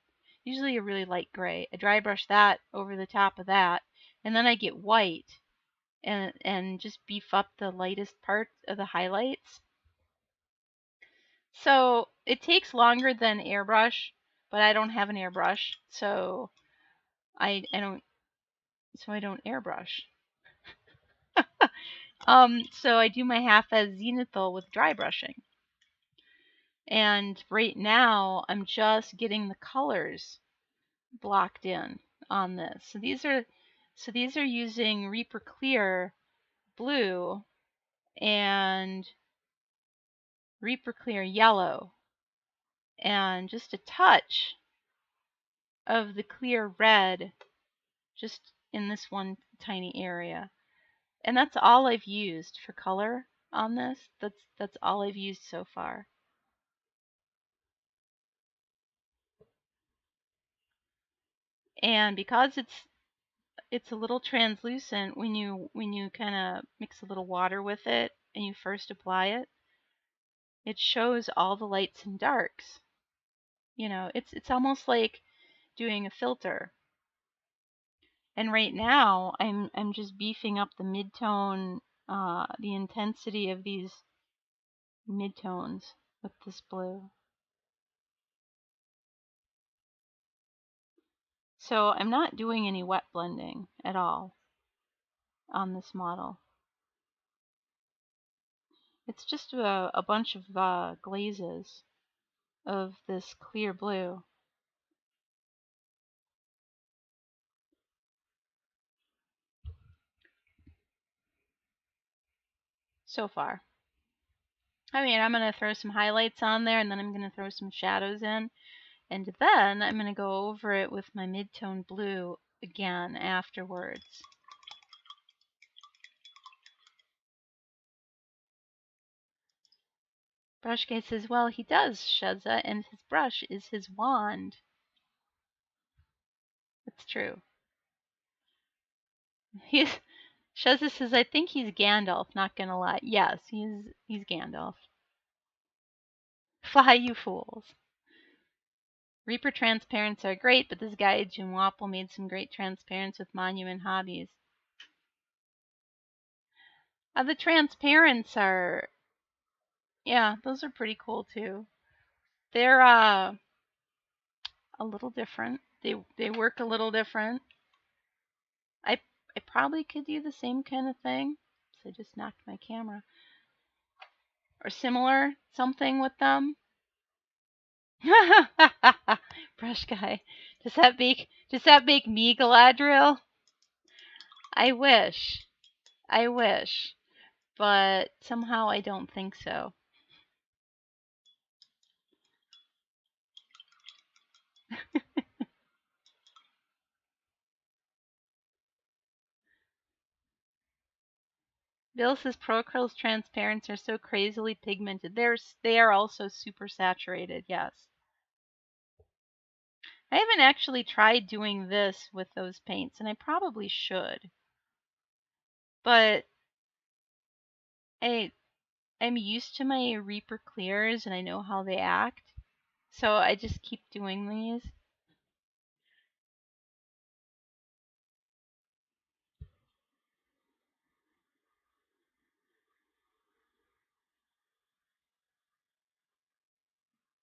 A: Usually a really light gray. I dry brush that over the top of that. And then I get white and just beef up the lightest part of the highlights. So it takes longer than airbrush, but I don't have an airbrush, so I don't airbrush. So I do my half as zenithal with dry brushing. And right now I'm just getting the colors blocked in on this. So these are using Reaper Clear blue and Reaper Clear yellow and just a touch of the clear red just in this one tiny area. And that's all I've used for color on this. That's all I've used so far. And because it's a little translucent when you kind of mix a little water with it and you first apply it, it shows all the lights and darks. You know, it's almost like doing a filter. And right now I'm just beefing up the midtone, the intensity of these midtones with this blue. So I'm not doing any wet blending at all on this model. It's just a bunch of glazes of this clear blue. So far. I mean, I'm going to throw some highlights on there, and then I'm going to throw some shadows in. And then I'm going to go over it with my midtone blue again afterwards. Brush Guy says, well, he does, Sheza, and his brush is his wand. It's true. Sheza says, I think he's Gandalf, not gonna lie. Yes, he's Gandalf. Fly, you fools. Reaper transparents are great, but this guy, Jim Wappel, made some great transparents with Monument Hobbies. The transparents are, yeah, those are pretty cool too. They're a little different. They work a little different. I probably could do the same kind of thing. So I just knocked my camera. or similar something with them. Brush guy. Does that make me Galadriel? I wish. I wish. But somehow I don't think so. Bill says Procural's transparents are so crazily pigmented. They are also super saturated, yes. I haven't actually tried doing this with those paints, and I probably should. But I'm used to my Reaper Clears, and I know how they act. So I just keep doing these.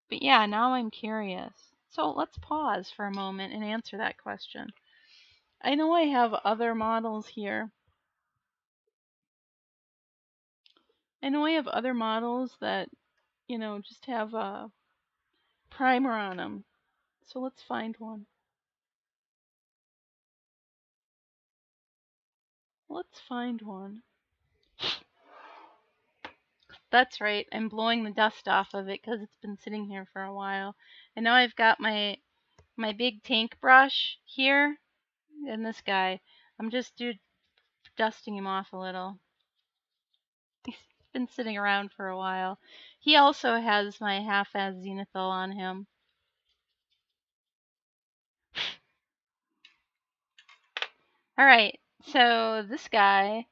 A: But yeah, now I'm curious. So let's pause for a moment and answer that question. I know I have other models here. I know I have other models that, just have a primer on them. So let's find one. Let's find one. That's right. I'm blowing the dust off of it because it's been sitting here for a while. And now I've got my big tank brush here and this guy. I'm just dusting him off a little. He's been sitting around for a while. He also has my half-as zenithal on him. All right. So this guy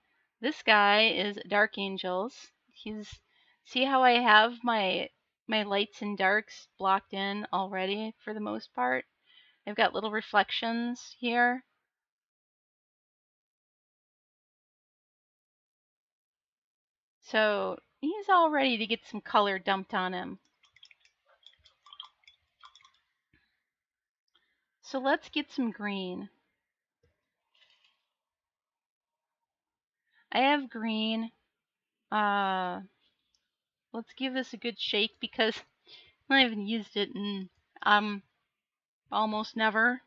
A: is Dark Angels. See how I have my lights and darks blocked in already for the most part. I've got little reflections here. So he's all ready to get some color dumped on him. So let's get some green. I have green. Let's give this a good shake because I haven't used it in almost never.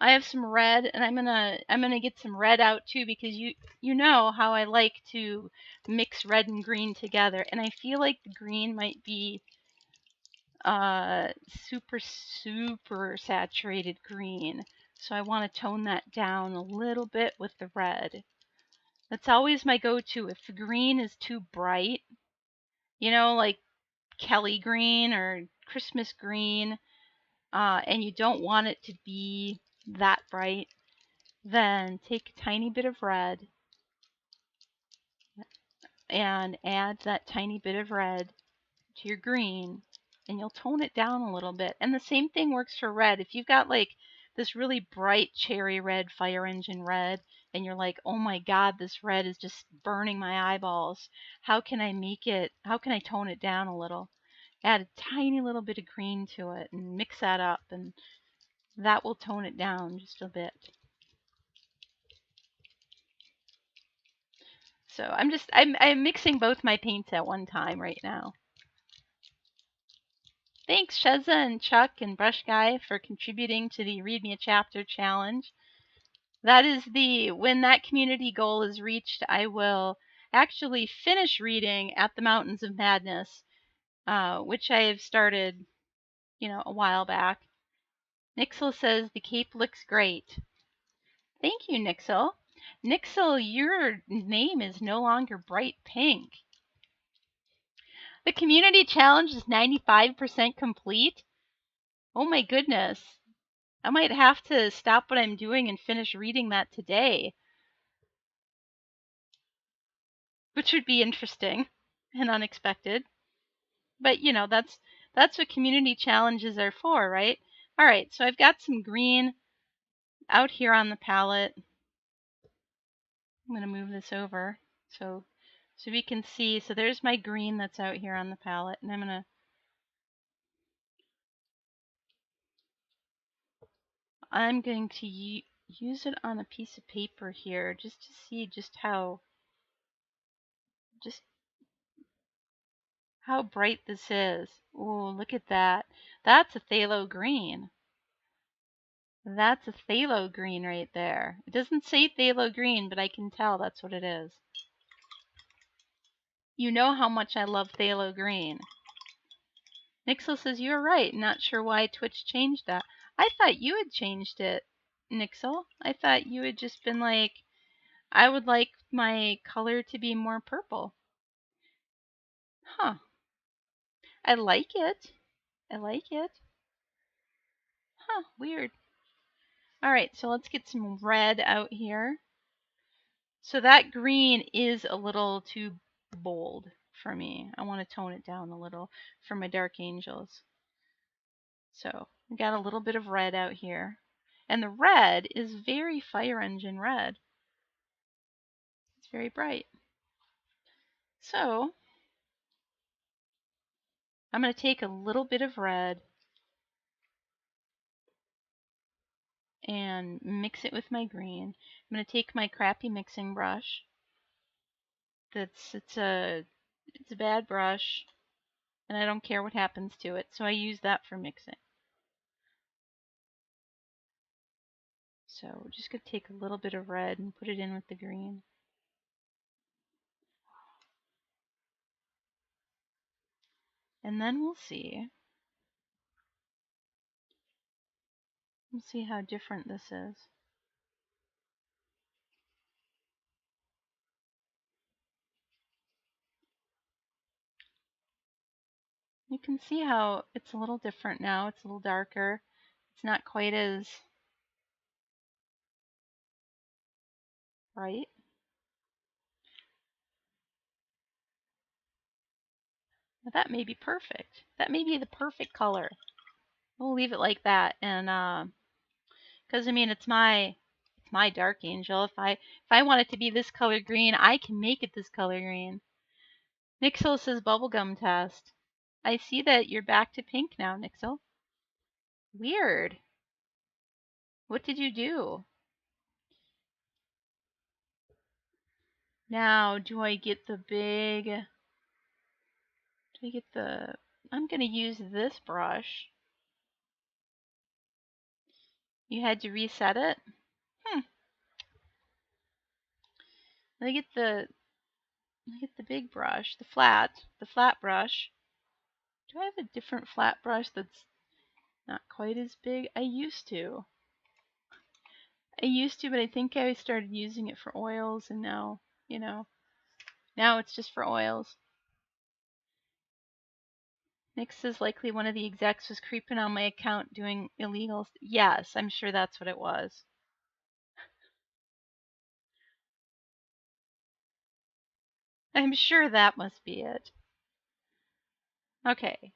A: I have some red, and I'm gonna get some red out too because you know how I like to mix red and green together, and I feel like the green might be super saturated green, so I want to tone that down a little bit with the red. That's always my go-to. If the green is too bright, like Kelly green or Christmas green, and you don't want it to be that bright, then take a tiny bit of red and add that tiny bit of red to your green, and you'll tone it down a little bit. And the same thing works for red. If you've got like this really bright cherry red, fire engine red, and you're like, oh my god, this red is just burning my eyeballs, how can I tone it down a little? Add a tiny little bit of green to it and mix that up, and that will tone it down just a bit. So I'm mixing both my paints at one time right now. Thanks Sheza and Chuck and Brush Guy for contributing to the Read Me a Chapter challenge. That is when that community goal is reached, I will actually finish reading At the Mountains of Madness, which I have started, a while back. Nixel says the cape looks great. Thank you, Nixel. Nixel, your name is no longer bright pink. The community challenge is 95% complete. Oh my goodness. I might have to stop what I'm doing and finish reading that today. Which would be interesting and unexpected. But that's what community challenges are for, right? All right, so I've got some green out here on the palette. I'm going to move this over so we can see. So there's my green that's out here on the palette, and I'm going to use it on a piece of paper here just to see just how how bright this is. Oh, look at that. That's a phthalo green. That's a phthalo green right there. It doesn't say phthalo green, but I can tell that's what it is. You know how much I love phthalo green. Nixel says, you're right. Not sure why Twitch changed that. I thought you had changed it, Nixel. I thought you had just been like, I would like my color to be more purple. Huh. I like it. I like it. Huh, weird. Alright, so let's get some red out here. So that green is a little too bold for me. I want to tone it down a little for my dark angels. So we got a little bit of red out here. And the red is very fire engine red. It's very bright. So I'm going to take a little bit of red and mix it with my green. I'm going to take my crappy mixing brush. It's a bad brush, and I don't care what happens to it, so I use that for mixing. So we're just going to take a little bit of red and put it in with the green. And then we'll see. We'll see how different this is. You can see how it's a little different now. It's a little darker. It's not quite as bright. But that may be perfect. That may be the perfect color. We'll leave it like that. And because I mean it's my dark angel. If I want it to be this color green, I can make it this color green. Nixel says bubblegum test. I see that you're back to pink now, Nixel. Weird. What did you do? Now, do I get the big... Do I get the... I'm going to use this brush. You had to reset it? Let me get the big brush, the flat brush. Do I have a different flat brush that's not quite as big? I used to, but I think I started using it for oils, and now, now it's just for oils. Nick says likely one of the execs was creeping on my account doing illegals. Yes, I'm sure that's what it was. I'm sure that must be it. Okay.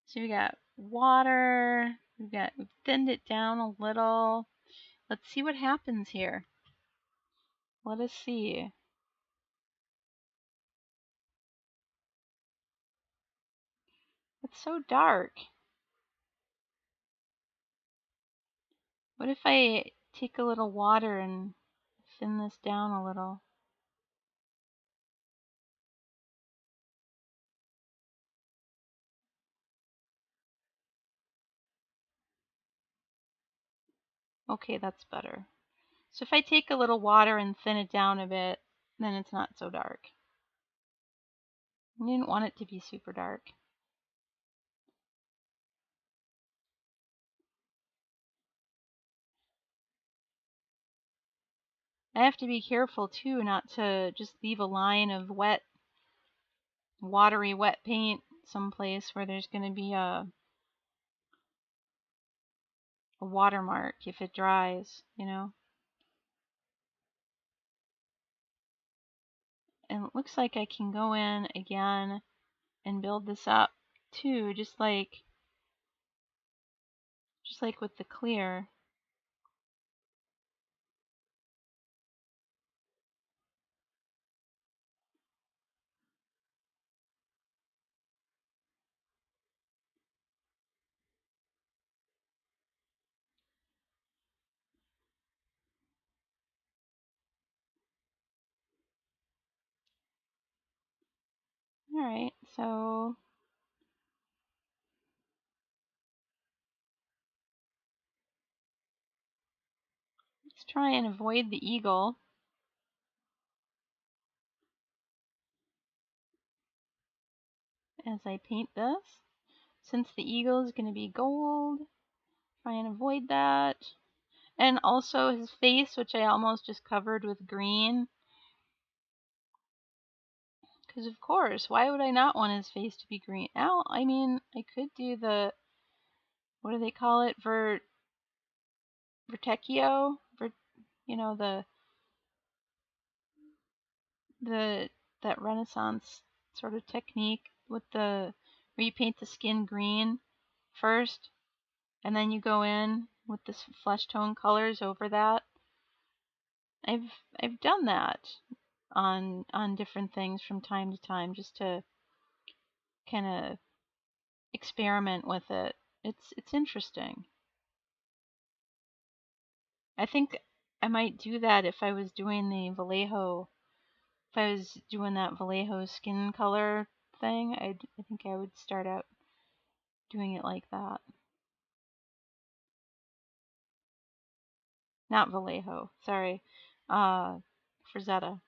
A: So we got water. We've thinned it down a little. Let's see what happens here. Let us see. It's so dark. What if I take a little water and thin this down a little? Okay, that's better. So if I take a little water and thin it down a bit, then it's not so dark. I didn't want it to be super dark. I have to be careful too not to just leave a line of watery wet paint someplace where there's going to be a watermark if it dries, And it looks like I can go in again and build this up too, just like with the clear. All right. So let's try and avoid the eagle as I paint this. Since the eagle is going to be gold, try and avoid that. And also his face, which I almost just covered with green. Because of course, why would I not want his face to be green? Now, I mean, I could do the, what do they call it? Vertecchio? You know, the that Renaissance sort of technique with the, where you paint the skin green first, and then you go in with the flesh tone colors over that. I've done that on different things from time to time, just to kind of experiment with it. It's interesting. I think I might do that if I was doing the Vallejo. If I was doing that Vallejo skin color thing, I think I would start out doing it like that. Not Vallejo, sorry. Frazetta.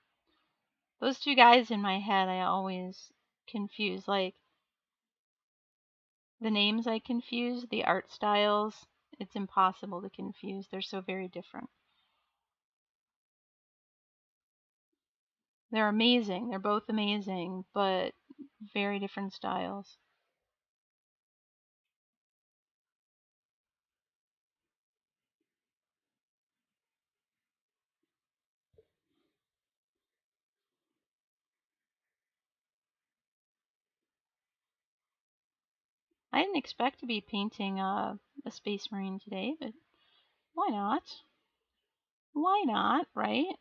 A: Those two guys in my head I always confuse. Like, the names I confuse, the art styles, it's impossible to confuse. They're so very different. They're amazing. They're both amazing, but very different styles. I didn't expect to be painting a Space Marine today, but why not? Why not, right?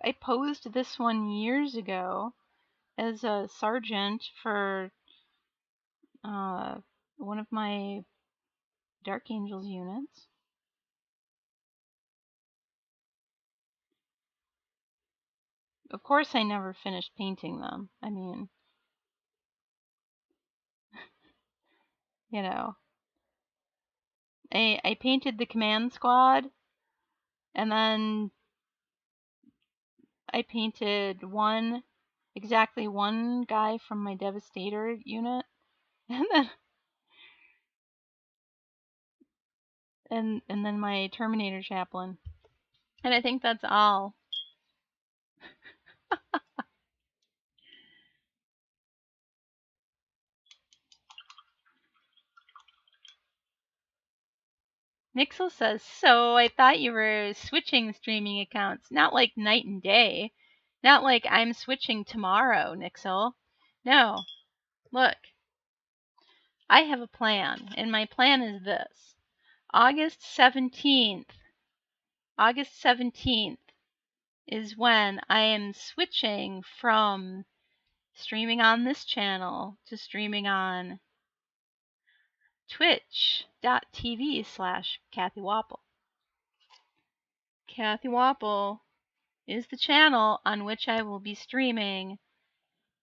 A: I posed this one years ago as a sergeant for one of my Dark Angels units. Of course, I never finished painting them. I mean, you know, I painted the command squad, and then I painted exactly one guy from my Devastator unit, and then my Terminator chaplain. And I think that's all. Nixel says, so I thought you were switching streaming accounts. Not like night and day. Not like I'm switching tomorrow, Nixel. No. Look, I have a plan, and my plan is this. August 17th is when I am switching from streaming on this channel to streaming on twitch.tv/Cathy Wappel. Cathy Wappel is the channel on which I will be streaming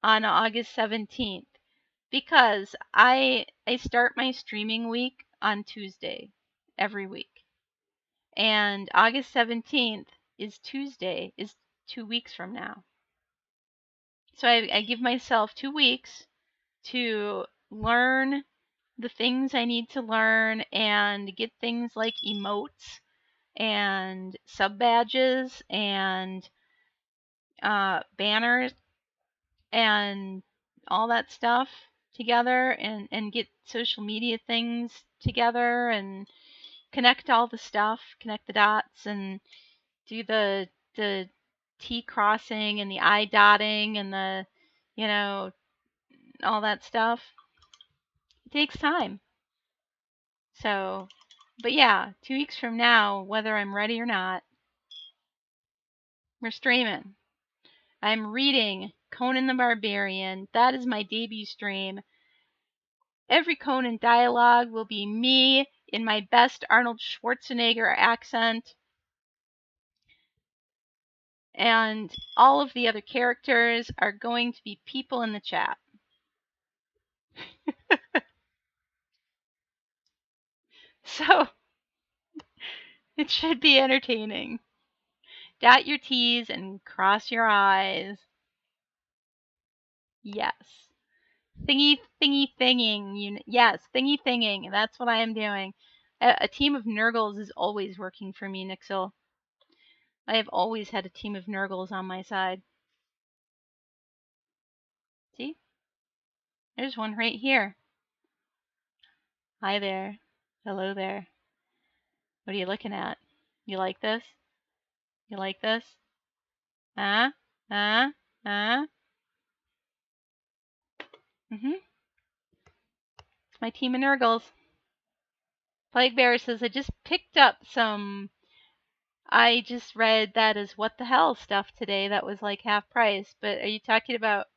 A: on August 17th, because I start my streaming week on Tuesday every week. And August 17th is Tuesday, is 2 weeks from now. So I give myself 2 weeks to learn the things I need to learn and get things like emotes and sub badges and banners and all that stuff together, and get social media things together and connect all the stuff, connect the dots, and do the T crossing and the I dotting and the, all that stuff. It takes time. So, but yeah, 2 weeks from now, whether I'm ready or not, we're streaming. I'm reading Conan the Barbarian. That is my debut stream. Every Conan dialogue will be me in my best Arnold Schwarzenegger accent. And all of the other characters are going to be people in the chat. So it should be entertaining. Dot your T's and cross your I's. Yes. Thinging. Yes, thinging. That's what I am doing. A team of Nurgles is always working for me, Nixel. I have always had a team of Nurgles on my side. See? There's one right here. Hi there. Hello there. What are you looking at? You like this? You like this? Huh? Huh? Huh? It's my team of Nurgles. Plague Bear says, I just picked up some. I just read that as what the hell stuff today that was like half price. But are you talking about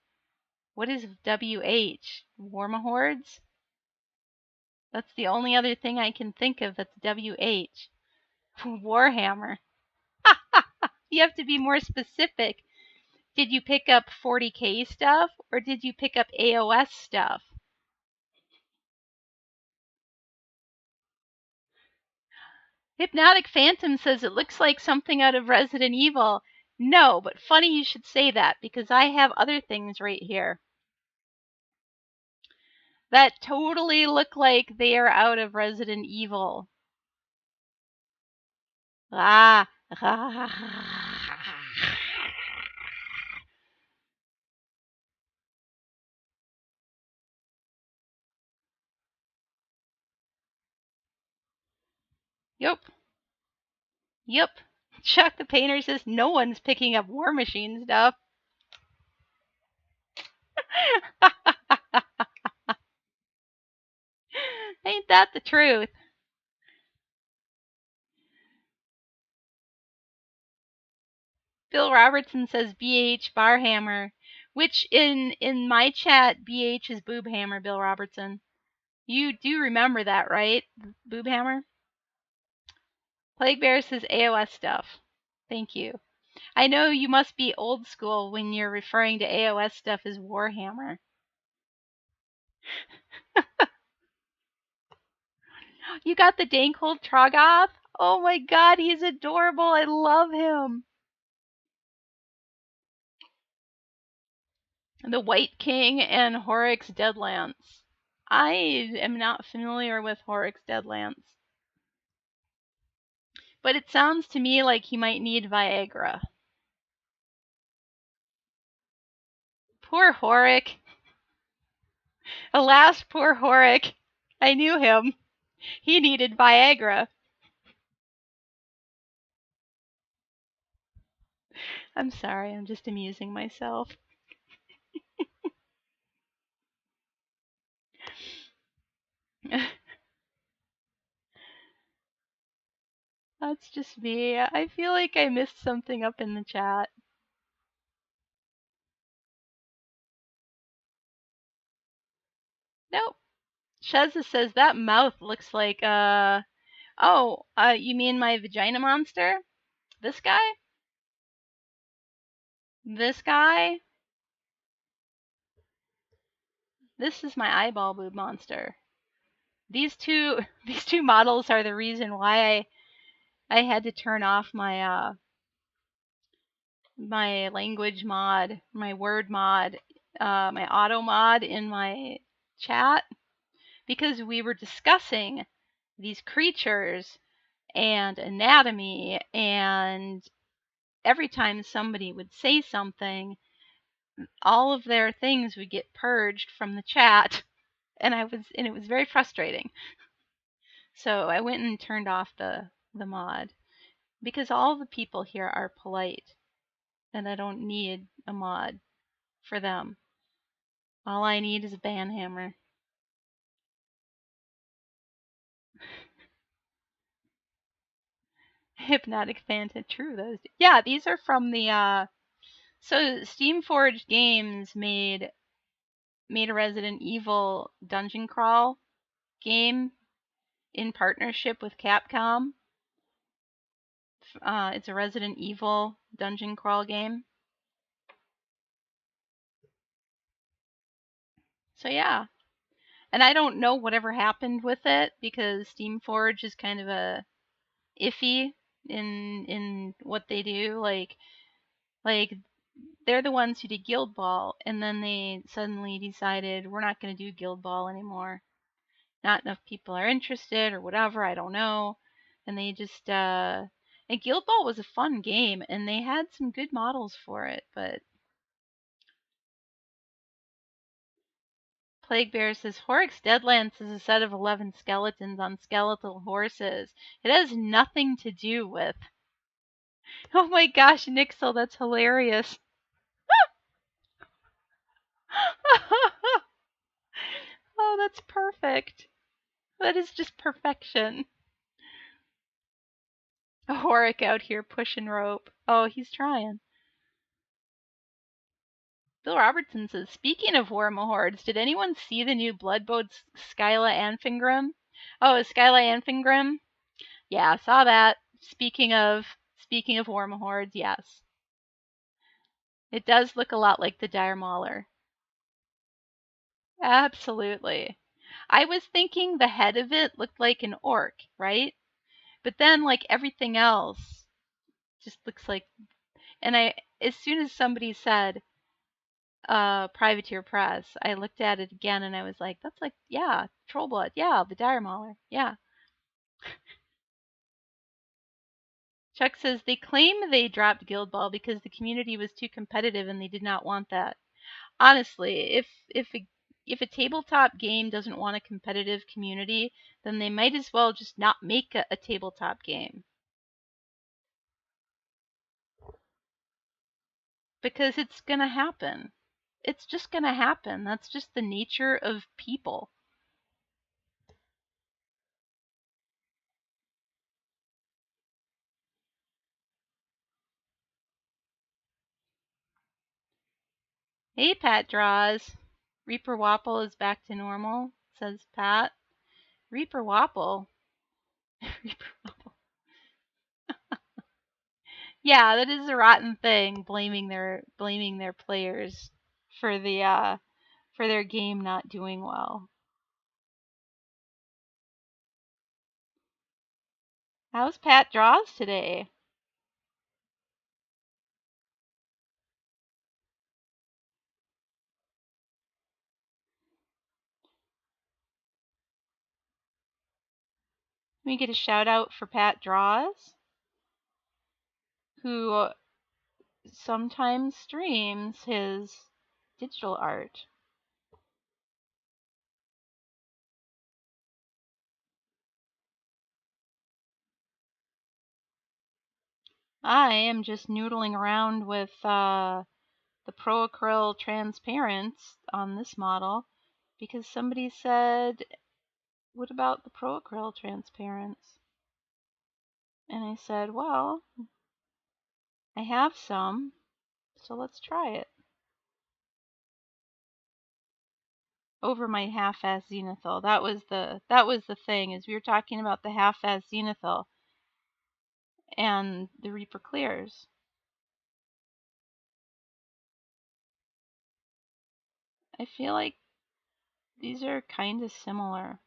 A: what is WH? Warmahordes? That's the only other thing I can think of that's WH. Warhammer. You have to be more specific. Did you pick up 40k stuff or did you pick up AOS stuff? Hypnotic Phantom says it looks like something out of Resident Evil. No, but funny you should say that because I have other things right here that totally look like they are out of Resident Evil. Ah. Yep. Chuck the Painter says no one's picking up War Machine stuff. Ain't that the truth? Bill Robertson says BH Barhammer, which in my chat BH is Boobhammer, Bill Robertson. You do remember that, right? Boobhammer? Plague Bear says AOS stuff. Thank you. I know you must be old school when you're referring to AOS stuff as Warhammer. You got the Dankhold Trogoth? Oh my god, he's adorable. I love him. The White King and Horrocks Deadlands. I am not familiar with Horrocks Deadlands. But it sounds to me like he might need Viagra. Poor Horrick. Alas, poor Horrick. I knew him. He needed Viagra. I'm sorry, I'm just amusing myself. That's just me. I feel like I missed something up in the chat. Nope. Sheza says that mouth looks like, you mean my vagina monster? This guy? This guy? This is my eyeball boob monster. These two models are the reason why I had to turn off my my language mod, my word mod, my auto mod in my chat because we were discussing these creatures and anatomy, and every time somebody would say something, all of their things would get purged from the chat, and it was very frustrating. So I went and turned off the mod because all the people here are polite and I don't need a mod for them. All I need is a banhammer. Hypnotic Phantom, true those. Yeah, these are from the so Steamforged Games made made a Resident Evil dungeon crawl game in partnership with Capcom. It's a Resident Evil dungeon crawl game. So yeah. And I don't know whatever happened with it because Steamforge is kind of a iffy in what they do. Like they're the ones who did Guild Ball, and then they suddenly decided we're not going to do Guild Ball anymore. Not enough people are interested, or whatever. I don't know. And they just and Guild Ball was a fun game, and they had some good models for it, but Plague Bear says Horrocks Deadlands is a set of 11 skeletons on skeletal horses. It has nothing to do with. Oh my gosh, Nixel, that's hilarious. Oh, that's perfect. That is just perfection. A Horrick out here pushing rope. Oh, he's trying. Bill Robertson says, speaking of Wormahordes, did anyone see the new Bloodboat Skyla Anfingrim? Oh, Skyla Anfingrim? Yeah, saw that. Speaking of Wormahordes, yes. It does look a lot like the Dire Mauler. Absolutely. I was thinking the head of it looked like an orc, right? But then like everything else just looks like, and as soon as somebody said Privateer Press, I looked at it again and I was like, that's like, yeah, Trollblood, yeah, the Dire Mauler, yeah. Chuck says they claim they dropped Guild Ball because the community was too competitive and they did not want that. Honestly, if a tabletop game doesn't want a competitive community, then they might as well just not make a tabletop game. Because it's gonna happen. It's just gonna happen. That's just the nature of people. Hey, Pat draws. Reaper Wapple is back to normal, says Pat. Reaper Wapple? Reaper Wapple. Yeah, that is a rotten thing, blaming their players for for their game not doing well. How's Pat draws today? Let me get a shout out for Pat Draws, who sometimes streams his digital art. I am just noodling around with the Pro Acryl Transparents on this model because somebody said, what about the Pro Acryl Transparents? And I said, well, I have some, so let's try it. Over my half-ass Zenithal. That was the thing, is we were talking about the half-ass Zenithal and the Reaper Clears. I feel like these are kind of similar.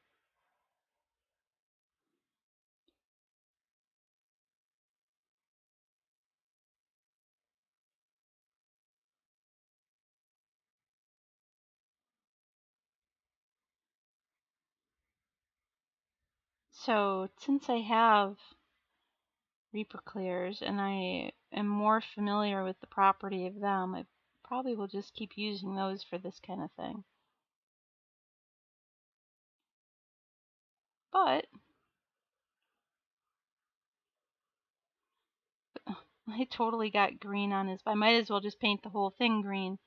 A: So since I have Reaper Clears and I am more familiar with the property of them, I probably will just keep using those for this kind of thing. But I totally got green on his. I might as well just paint the whole thing green.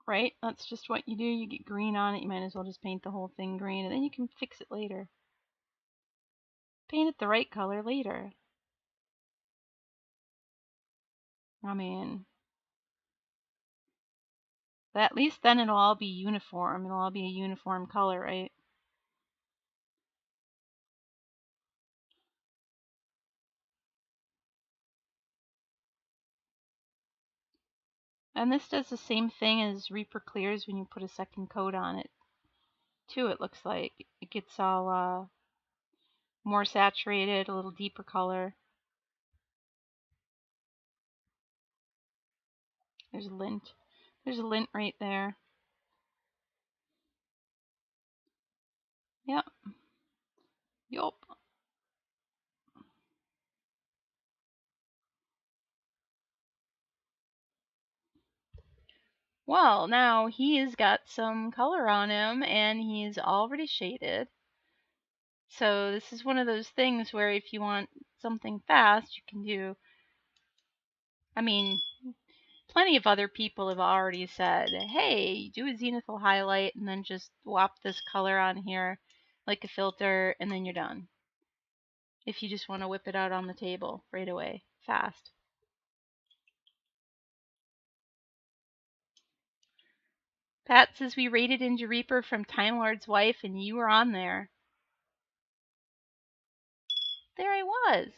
A: Right? That's just what you do. You get green on it, you might as well just paint the whole thing green, and then you can fix it later. Paint it the right color later. I mean, But at least then it'll all be uniform. It'll all be a uniform color, right? And this does the same thing as Reaper Clears when you put a second coat on it, too, it looks like. It gets all more saturated, a little deeper color. There's a lint. There's a lint right there. Yep. Yup. Well, now he's got some color on him and he's already shaded. So this is one of those things where if you want something fast, you can do, I mean, plenty of other people have already said, hey, do a zenithal highlight and then just whop this color on here like a filter and then you're done. If you just want to whip it out on the table right away, fast. Pat says we rated Ninja Reaper from Time Lord's wife and you were on there. There I was.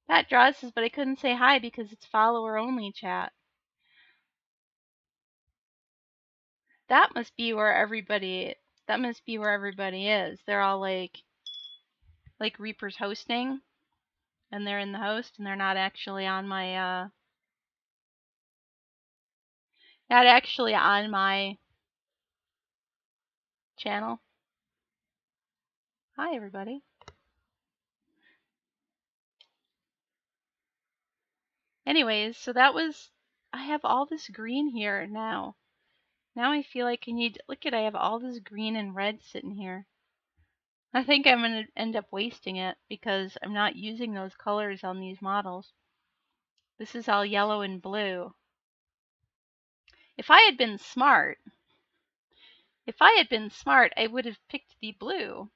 A: Pat Draws says, but I couldn't say hi because it's follower only chat. That must be where everybody is. They're all like Reaper's hosting and they're in the host and they're not actually on my channel. Hi everybody. Anyways, so I have all this green here now. Now I feel like I have all this green and red sitting here. I think I'm going to end up wasting it because I'm not using those colors on these models. This is all yellow and blue. If I had been smart, I would have picked the blue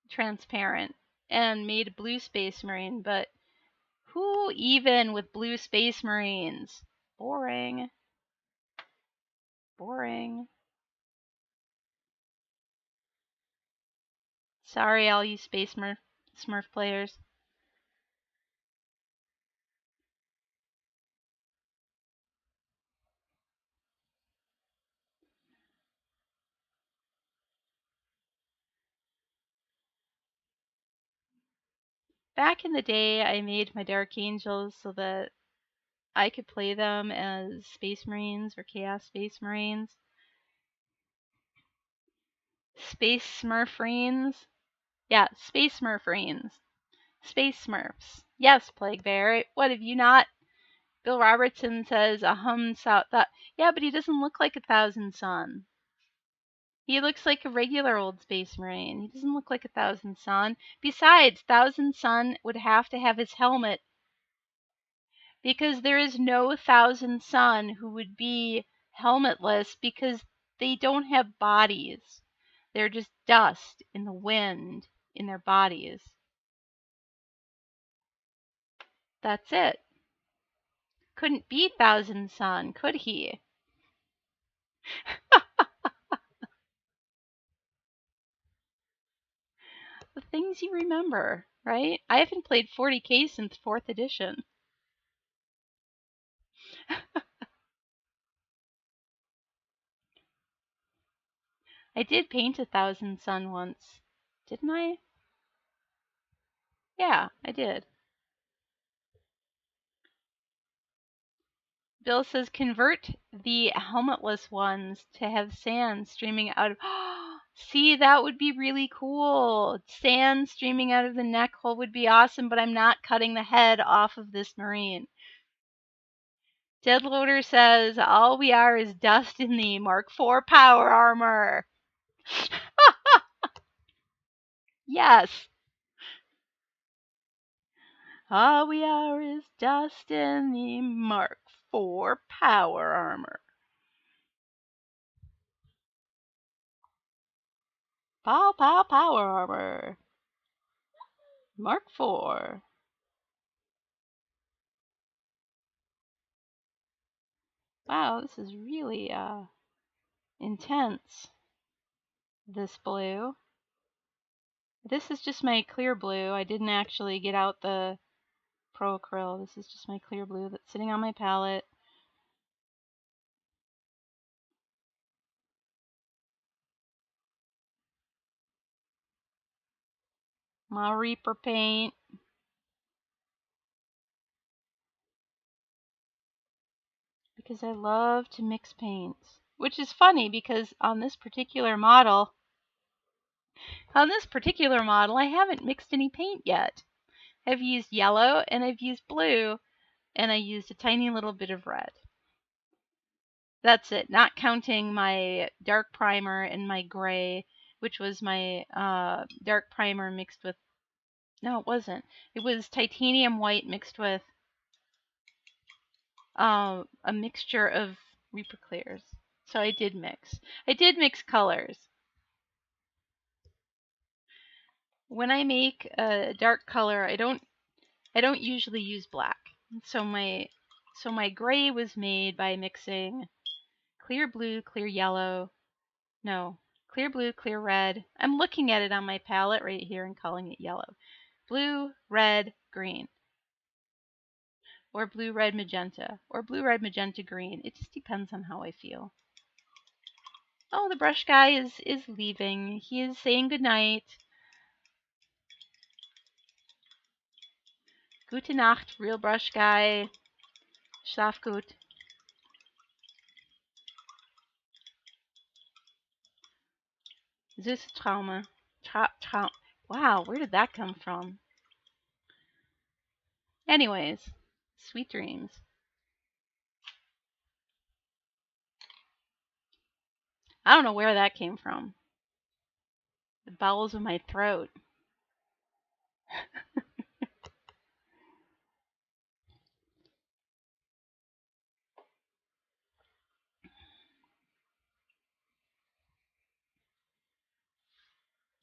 A: transparent and made a blue Space Marine, but who even with blue Space Marines? Boring. Boring. Sorry, all you Space Smurf players. Back in the day, I made my Dark Angels so that I could play them as Space Marines or Chaos Space Marines. Space Smurfrines? Yeah, Space Smurfrines. Space Smurfs. Yes, Plague Bear. What have you not? Bill Robertson says yeah, but he doesn't look like a Thousand Sun. He looks like a regular old Space Marine. He doesn't look like a Thousand Sun. Besides, Thousand Sun would have to have his helmet because there is no Thousand Sun who would be helmetless because they don't have bodies. They're just dust in the wind in their bodies. That's it. Couldn't be Thousand Sun, could he? The things you remember, right? I haven't played 40K since 4th edition. I did paint a Thousand Sun once, didn't I? Yeah, I did. Bill says convert the helmetless ones to have sand streaming out of. See, that would be really cool. Sand streaming out of the neck hole would be awesome, but I'm not cutting the head off of this Marine. Deadloader says all we are is dust in the Mark IV power armor. Yes. All we are is dust in the Mark IV power armor. Pow pow power armor. Mark IV. Wow, this is really intense, this blue. This is just my clear blue. I didn't actually get out the Pro Acryl. This is just my clear blue that's sitting on my palette. My Reaper paint. Because I love to mix paints. Which is funny because on this particular model, I haven't mixed any paint yet. I've used yellow and I've used blue and I used a tiny little bit of red. That's it, not counting my dark primer and my gray, which was my dark primer mixed with, no, it wasn't. It was titanium white mixed with a mixture of Reaper clears. So I did mix. I did mix colors. When I make a dark color, I don't usually use black. So my gray was made by mixing clear blue, clear yellow. No, clear blue, clear red. I'm looking at it on my palette right here and calling it yellow. Blue, red, green. Or blue, red, magenta. Or blue, red, magenta, green. It just depends on how I feel. Oh, the brush guy is leaving. He is saying goodnight. Gute Nacht, real brush guy. Schlaf gut. Süße Traume. Wow, where did that come from? Anyways, sweet dreams. I don't know where that came from. The bowels of my throat.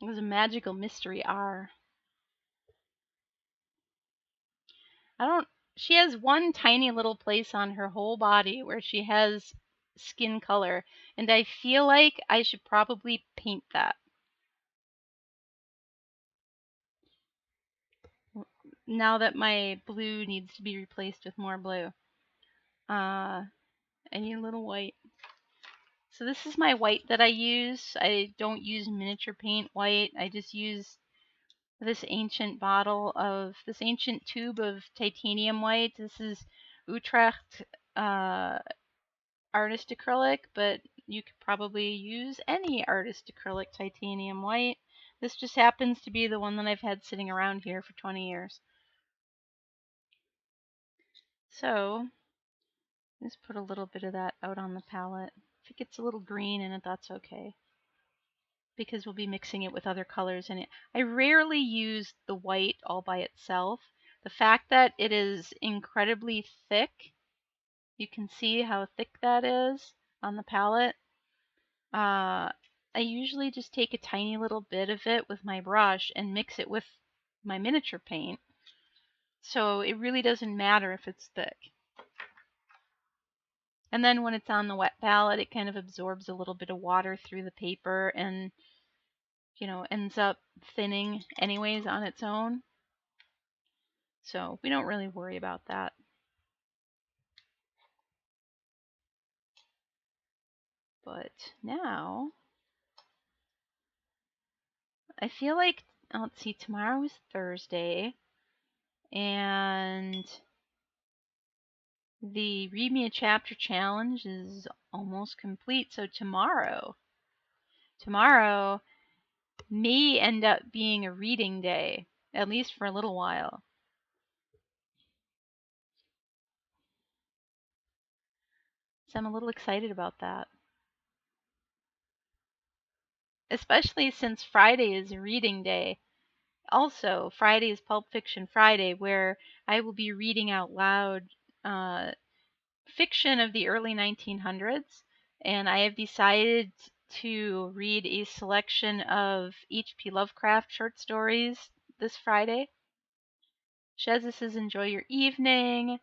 A: It was a magical mystery R. She has one tiny little place on her whole body where she has skin color, and I feel like I should probably paint that. Now that my blue needs to be replaced with more blue. I need a little white. So this is my white that I use. I don't use miniature paint white. I just use this ancient tube of titanium white. This is Utrecht artist acrylic, but you could probably use any artist acrylic titanium white. This just happens to be the one that I've had sitting around here for 20 years. So just put a little bit of that out on the palette. If it gets a little green in it, that's okay, because we'll be mixing it with other colors in it. I rarely use the white all by itself. The fact that it is incredibly thick, you can see how thick that is on the palette. I usually just take a tiny little bit of it with my brush and mix it with my miniature paint. So it really doesn't matter if it's thick. And then when it's on the wet palette, it kind of absorbs a little bit of water through the paper and, ends up thinning anyways on its own. So we don't really worry about that. But now, I feel like, let's see, tomorrow is Thursday, and the Read Me a Chapter challenge is almost complete. So tomorrow may end up being a reading day, at least for a little while. So I'm a little excited about that. Especially since Friday is a reading day. Also, Friday is Pulp Fiction Friday, where I will be reading out loud fiction of the early 1900s, and I have decided to read a selection of H.P. Lovecraft short stories this Friday. Shezza says, enjoy your evening.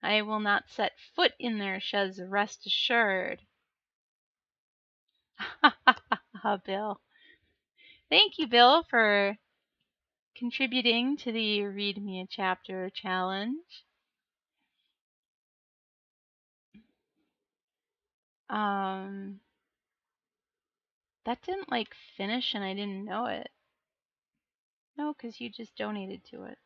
A: I will not set foot in their sheds, rest assured. Bill. Thank you, Bill, for contributing to the Read Me a Chapter challenge. That didn't like finish and I didn't know it. No, because you just donated to it.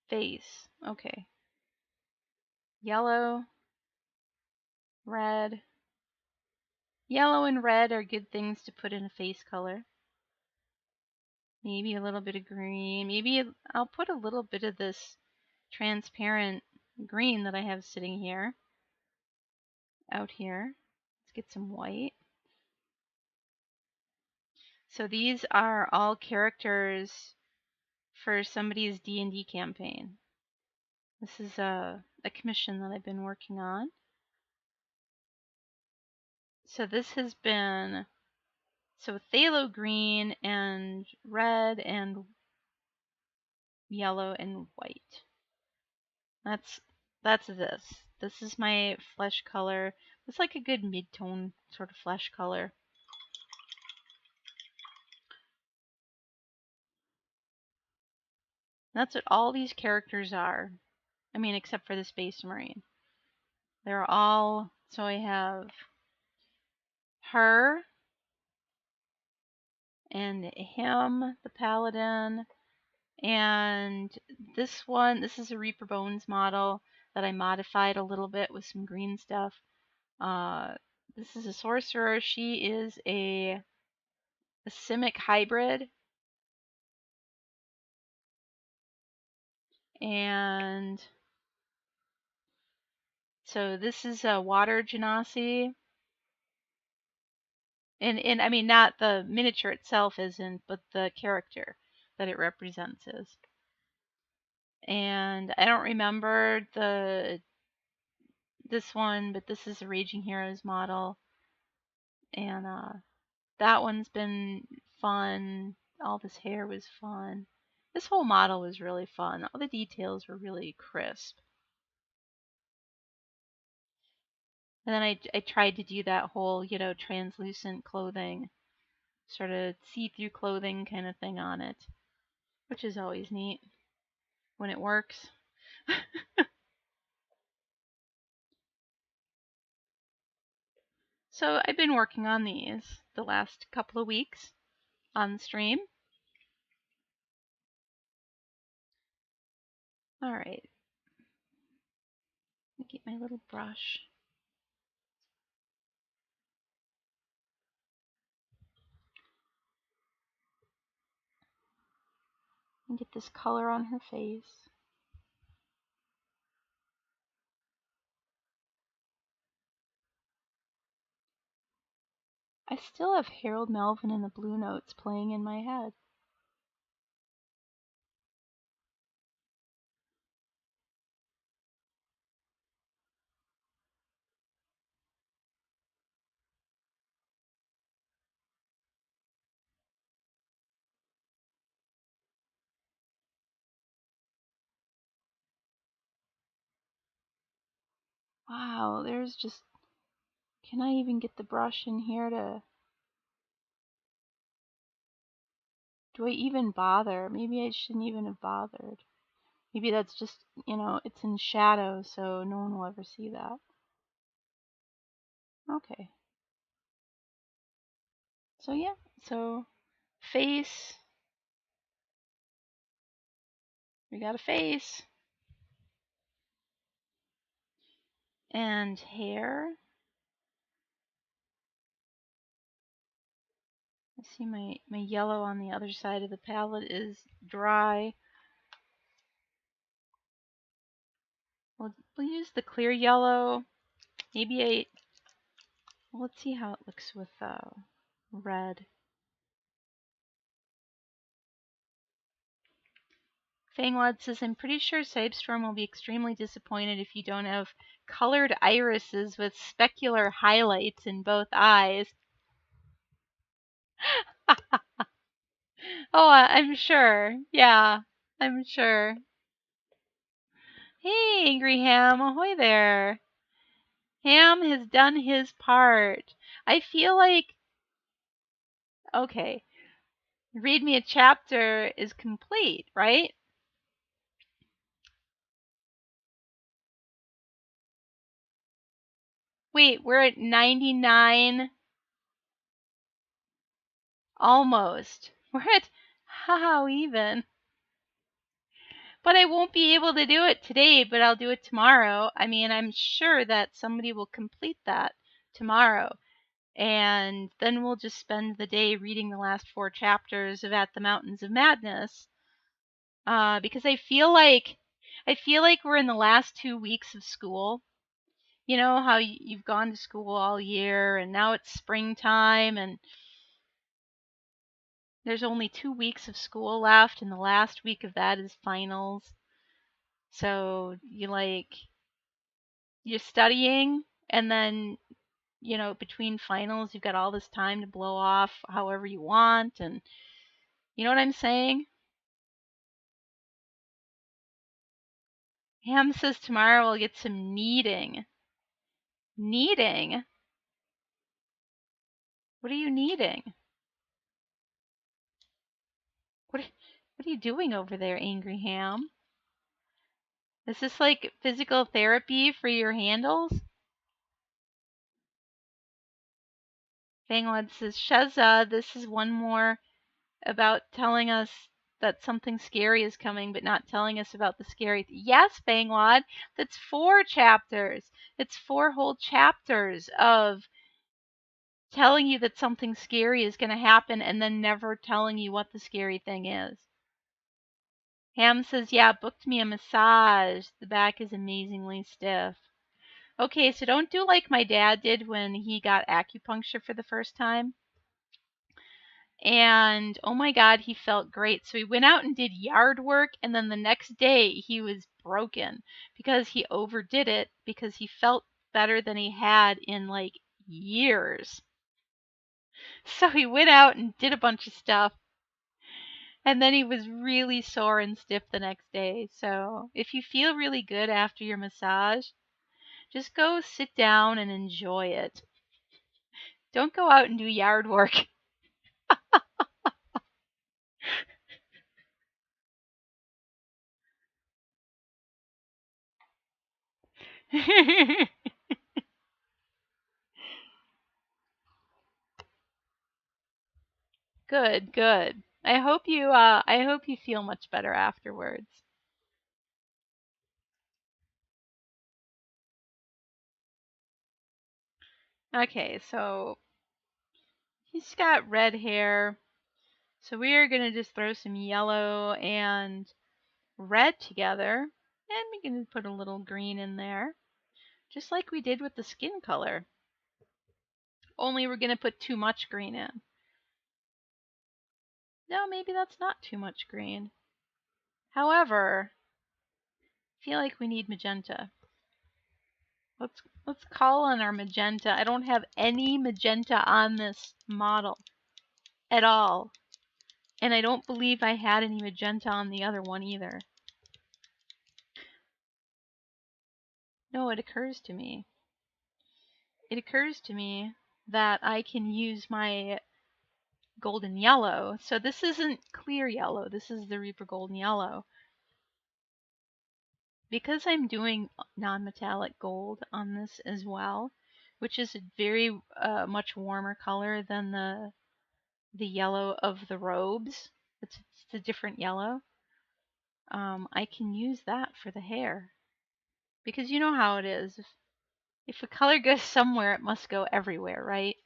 A: Face. Okay. Yellow, red. Yellow and red are good things to put in a face color. Maybe a little bit of green. Maybe I'll put a little bit of this transparent green that I have sitting here. Out here. Let's get some white. So these are all characters for somebody's D&D campaign. This is a commission that I've been working on. So this has been phthalo green and red and yellow and white. That's this. This is my flesh color. It's like a good mid-tone sort of flesh color. That's what all these characters are. I mean, except for the Space Marine. They're all, so I have her and him, the paladin, and this one, this is a Reaper Bones model that I modified a little bit with some green stuff. This is a sorcerer. She is a Simic hybrid. And so this is a water genasi. And I mean, not the miniature itself isn't, but the character that it represents is. And I don't remember this one, but this is a Raging Heroes model. And that one's been fun. All this hair was fun. This whole model was really fun. All the details were really crisp. And then I tried to do that whole, translucent clothing, sort of see-through clothing kind of thing on it, which is always neat when it works. So I've been working on these the last couple of weeks on the stream. All right. Let me get my little brush. And get this color on her face. I still have Harold Melvin and the Blue Notes playing in my head. Wow, there's just... Can I even get the brush in here to... Do I even bother? Maybe I shouldn't even have bothered. Maybe that's just, it's in shadow, so no one will ever see that. Okay. So yeah, so face. We got a face. And hair. I see my yellow on the other side of the palette is dry. We'll use the clear yellow. Maybe let's see how it looks with red. Fangwad says, I'm pretty sure Sipestorm will be extremely disappointed if you don't have colored irises with specular highlights in both eyes. Oh, I'm sure. Yeah. I'm sure. Hey, Angry Ham, ahoy there. Ham has done his part. I feel like, okay, read me a chapter is complete, right? Wait, we're at 99, almost. We're at how even. But I won't be able to do it today, but I'll do it tomorrow. I mean, I'm sure that somebody will complete that tomorrow. And then we'll just spend the day reading the last 4 chapters of At the Mountains of Madness. Because I feel like we're in the last 2 weeks of school. You know how you've gone to school all year and now it's springtime and there's only 2 weeks of school left and the last week of that is finals. So you're studying and then, between finals you've got all this time to blow off however you want, and you know what I'm saying? Ham says tomorrow we'll get some kneading. Kneading? What are you kneading? What are you doing over there, Angry Ham? Is this like physical therapy for your handles? Fanglad says, Sheza, this is one more about telling us that something scary is coming, but not telling us about the scary. Yes, Fanglad, that's 4 chapters. It's 4 whole chapters of telling you that something scary is going to happen and then never telling you what the scary thing is. Ham says, yeah, booked me a massage. The back is amazingly stiff. Okay, so don't do like my dad did when he got acupuncture for the first time. And oh my God, he felt great. So he went out and did yard work. And then the next day he was broken because he overdid it because he felt better than he had in like years. So he went out and did a bunch of stuff. And then he was really sore and stiff the next day. So if you feel really good after your massage, just go sit down and enjoy it. Don't go out and do yard work. Good, good. I hope you feel much better afterwards. Okay, so he's got red hair. So we are gonna just throw some yellow and red together, and we're gonna put a little green in there, just like we did with the skin color. Only we're gonna put too much green in. No, maybe that's not too much green. However, I feel like we need magenta. Let's call on our magenta. I don't have any magenta on this model at all. And I don't believe I had any magenta on the other one either. No, it occurs to me. It occurs to me that I can use my golden yellow. So this isn't clear yellow. This is the Reaper Golden Yellow. Because I'm doing non-metallic gold on this as well, which is a very much warmer color than the yellow of the robes. It's a different yellow. I can use that for the hair. Because you know how it is. If a color goes somewhere, it must go everywhere, right?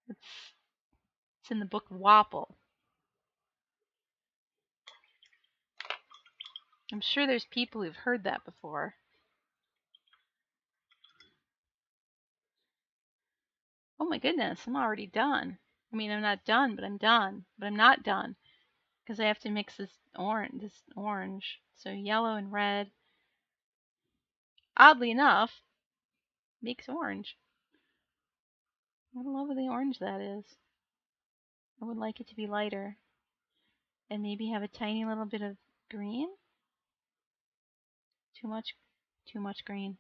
A: It's in the book Wappel. I'm sure there's people who've heard that before. Oh my goodness, I'm already done. I mean, I'm not done, but I'm done. But I'm not done because I have to mix this orange. So yellow and red, oddly enough, makes orange. I don't know what the orange that is. I would like it to be lighter. And maybe have a tiny little bit of green. Too much green.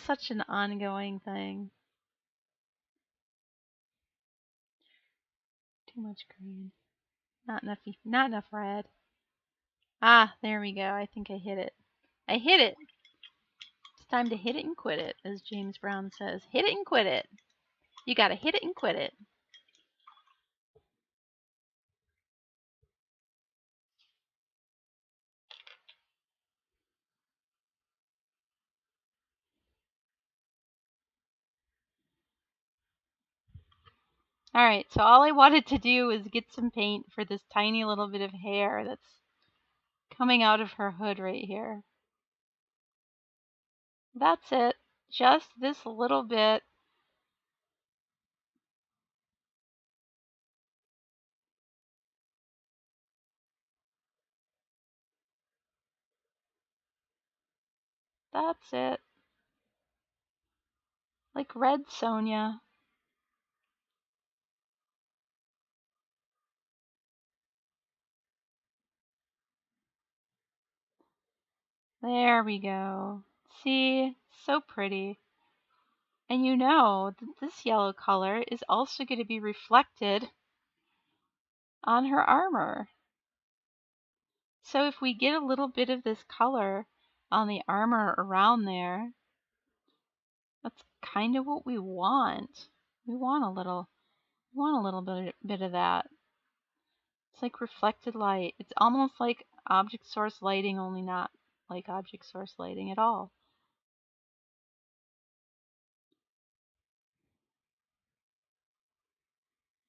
A: Such an ongoing thing. Too much green. Not enough red. Ah, there we go. I think I hit it. I hit it. It's time to hit it and quit it, as James Brown says. Hit it and quit it. You gotta hit it and quit it. Alright, so all I wanted to do was get some paint for this tiny little bit of hair that's coming out of her hood right here. That's it. Just this little bit. That's it. Like Red Sonja. There we go. See? So pretty. And you know that this yellow color is also going to be reflected on her armor. So if we get a little bit of this color on the armor around there, that's kind of what we want. We want a little bit of that. It's like reflected light. It's almost like object source lighting, only not like object source lighting at all.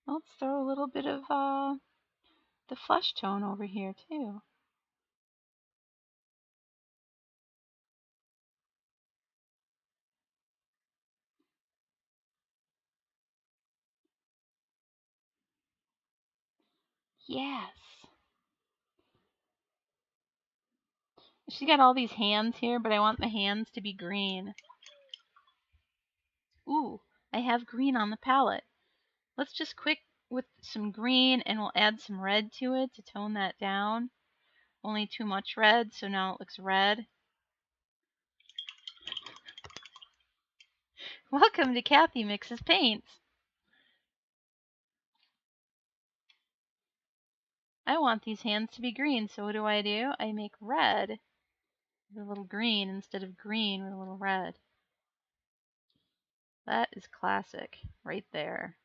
A: Let's throw a little bit of the flesh tone over here too. Yes. She's got all these hands here, but I want the hands to be green. Ooh, I have green on the palette. Let's just quick with some green, and we'll add some red to it to tone that down. Only too much red, so now it looks red. Welcome to Cathy Mixes Paints. I want these hands to be green, so what do? I make red with a little green instead of green with a little red. That is classic right there.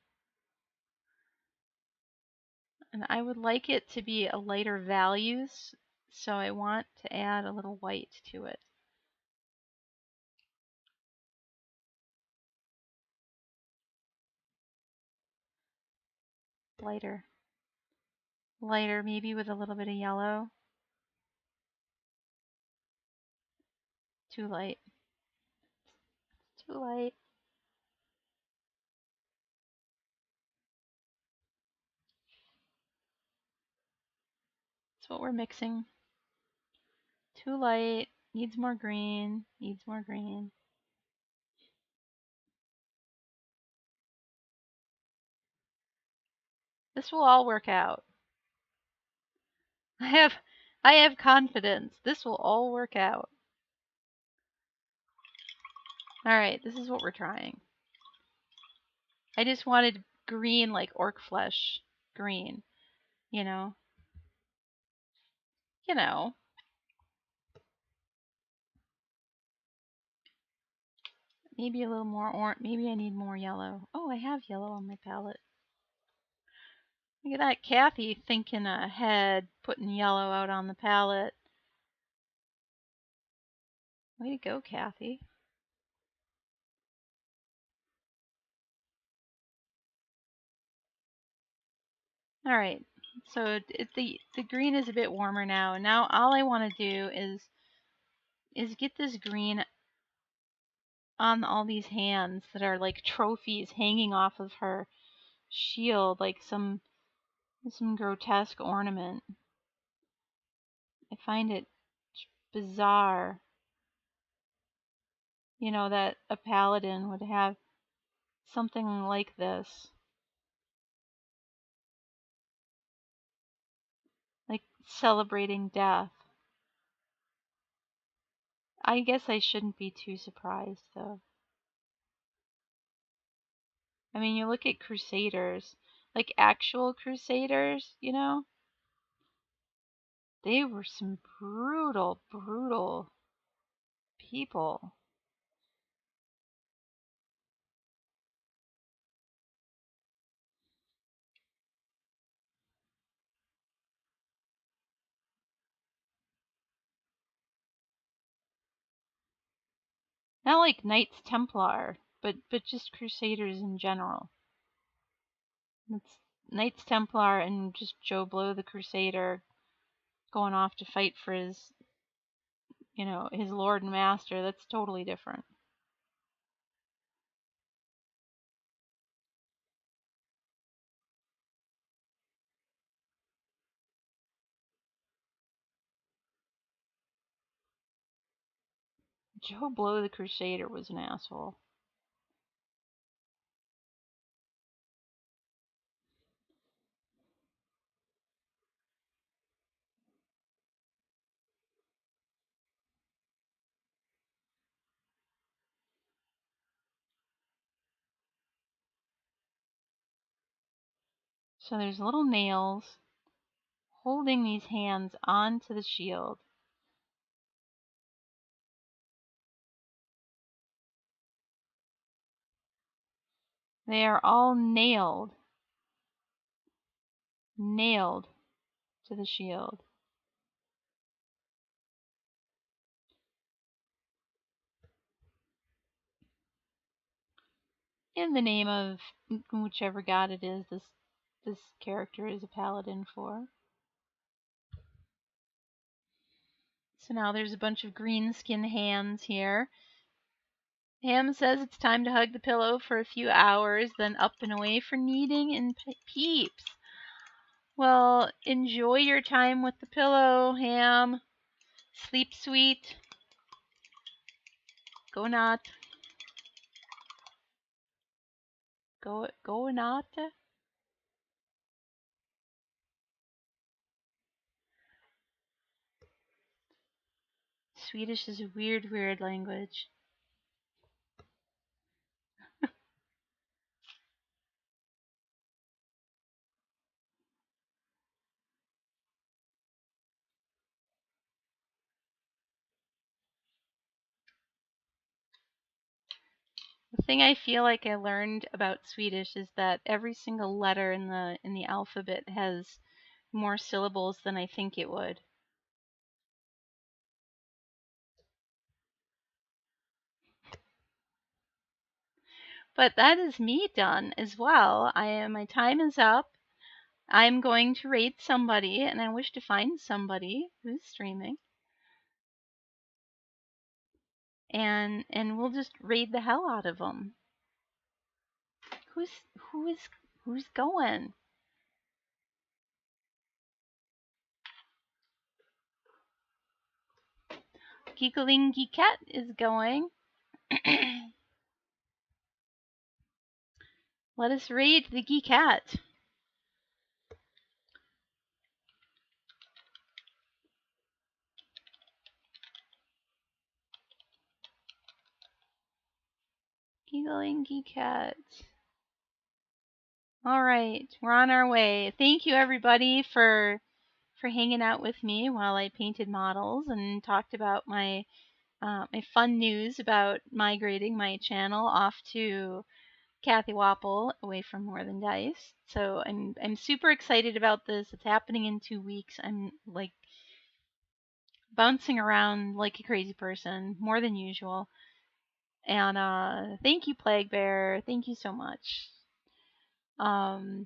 A: And I would like it to be a lighter values, so I want to add a little white to it. Lighter. Lighter, maybe with a little bit of yellow. Too light. Too light. That's what we're mixing. Too light. Needs more green. Needs more green. This will all work out. I have confidence. This will all work out. Alright, this is what we're trying. I just wanted green like orc flesh. Green. You know? You know. Maybe a little more orange. Maybe I need more yellow. Oh, I have yellow on my palette. Look at that, Cathy thinking ahead, putting yellow out on the palette. Way to go, Cathy. Alright, so the green is a bit warmer now. Now all I want to do is get this green on all these hands that are like trophies hanging off of her shield, like some grotesque ornament. I find it bizarre, you know, that a paladin would have something like this. celebrating death. I guess I shouldn't be too surprised, though. I mean, you look at crusaders, like actual crusaders, you know? They were some brutal, brutal people. Not like Knights Templar, but just crusaders in general. It's Knights Templar and just Joe Blow the Crusader going off to fight for his, his lord and master. That's totally different. Joe Blow the Crusader was an asshole. So there's little nails holding these hands onto the shield. They are all nailed to the shield. In the name of whichever god it is this character is a paladin for. So now there's a bunch of green skin hands here. Ham says it's time to hug the pillow for a few hours, then up and away for kneading and peeps. Well, enjoy your time with the pillow, Ham. Sleep sweet. Go not. Go not. Swedish is a weird, weird language. The thing I feel like I learned about Swedish is that every single letter in the alphabet has more syllables than I think it would. But that is me done as well. My time is up. I'm going to raid somebody, and I wish to find somebody who's streaming. And we'll just raid the hell out of them. Who's going? Giggling Geekette is going. Let us raid the Geekette. Giggling Geekette. All right, we're on our way. Thank you everybody for hanging out with me while I painted models and talked about my fun news about migrating my channel off to Cathy Wappel away from More Than Dice. So I'm super excited about this. It's happening in 2 weeks. I'm like bouncing around like a crazy person, more than usual. And thank you, Plague Bear. Thank you so much. But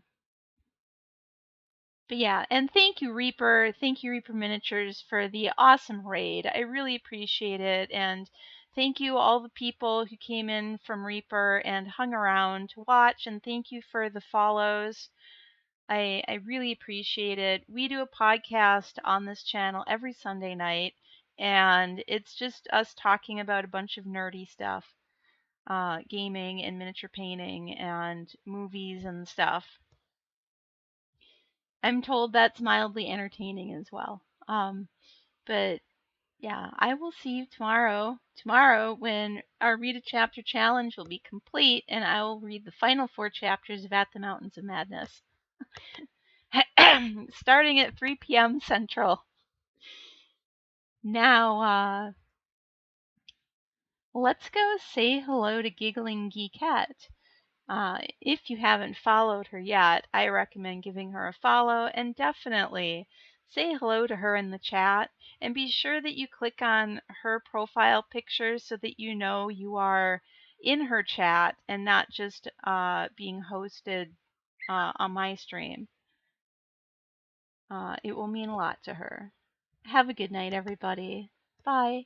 A: yeah, and thank you, Reaper. Thank you, Reaper Miniatures, for the awesome raid. I really appreciate it. And thank you, all the people who came in from Reaper and hung around to watch. And thank you for the follows. I really appreciate it. We do a podcast on this channel every Sunday night, and it's just us talking about a bunch of nerdy stuff, gaming and miniature painting and movies and stuff. I'm told that's mildly entertaining as well. But yeah, I will see you tomorrow. Tomorrow, when our Read a Chapter challenge will be complete, and I will read the final 4 chapters of At the Mountains of Madness. Starting at 3 p.m. Central. Now, let's go say hello to Giggling Geekette. If you haven't followed her yet, I recommend giving her a follow, and definitely say hello to her in the chat, and be sure that you click on her profile picture so that you know you are in her chat and not just being hosted on my stream. It will mean a lot to her. Have a good night, everybody. Bye.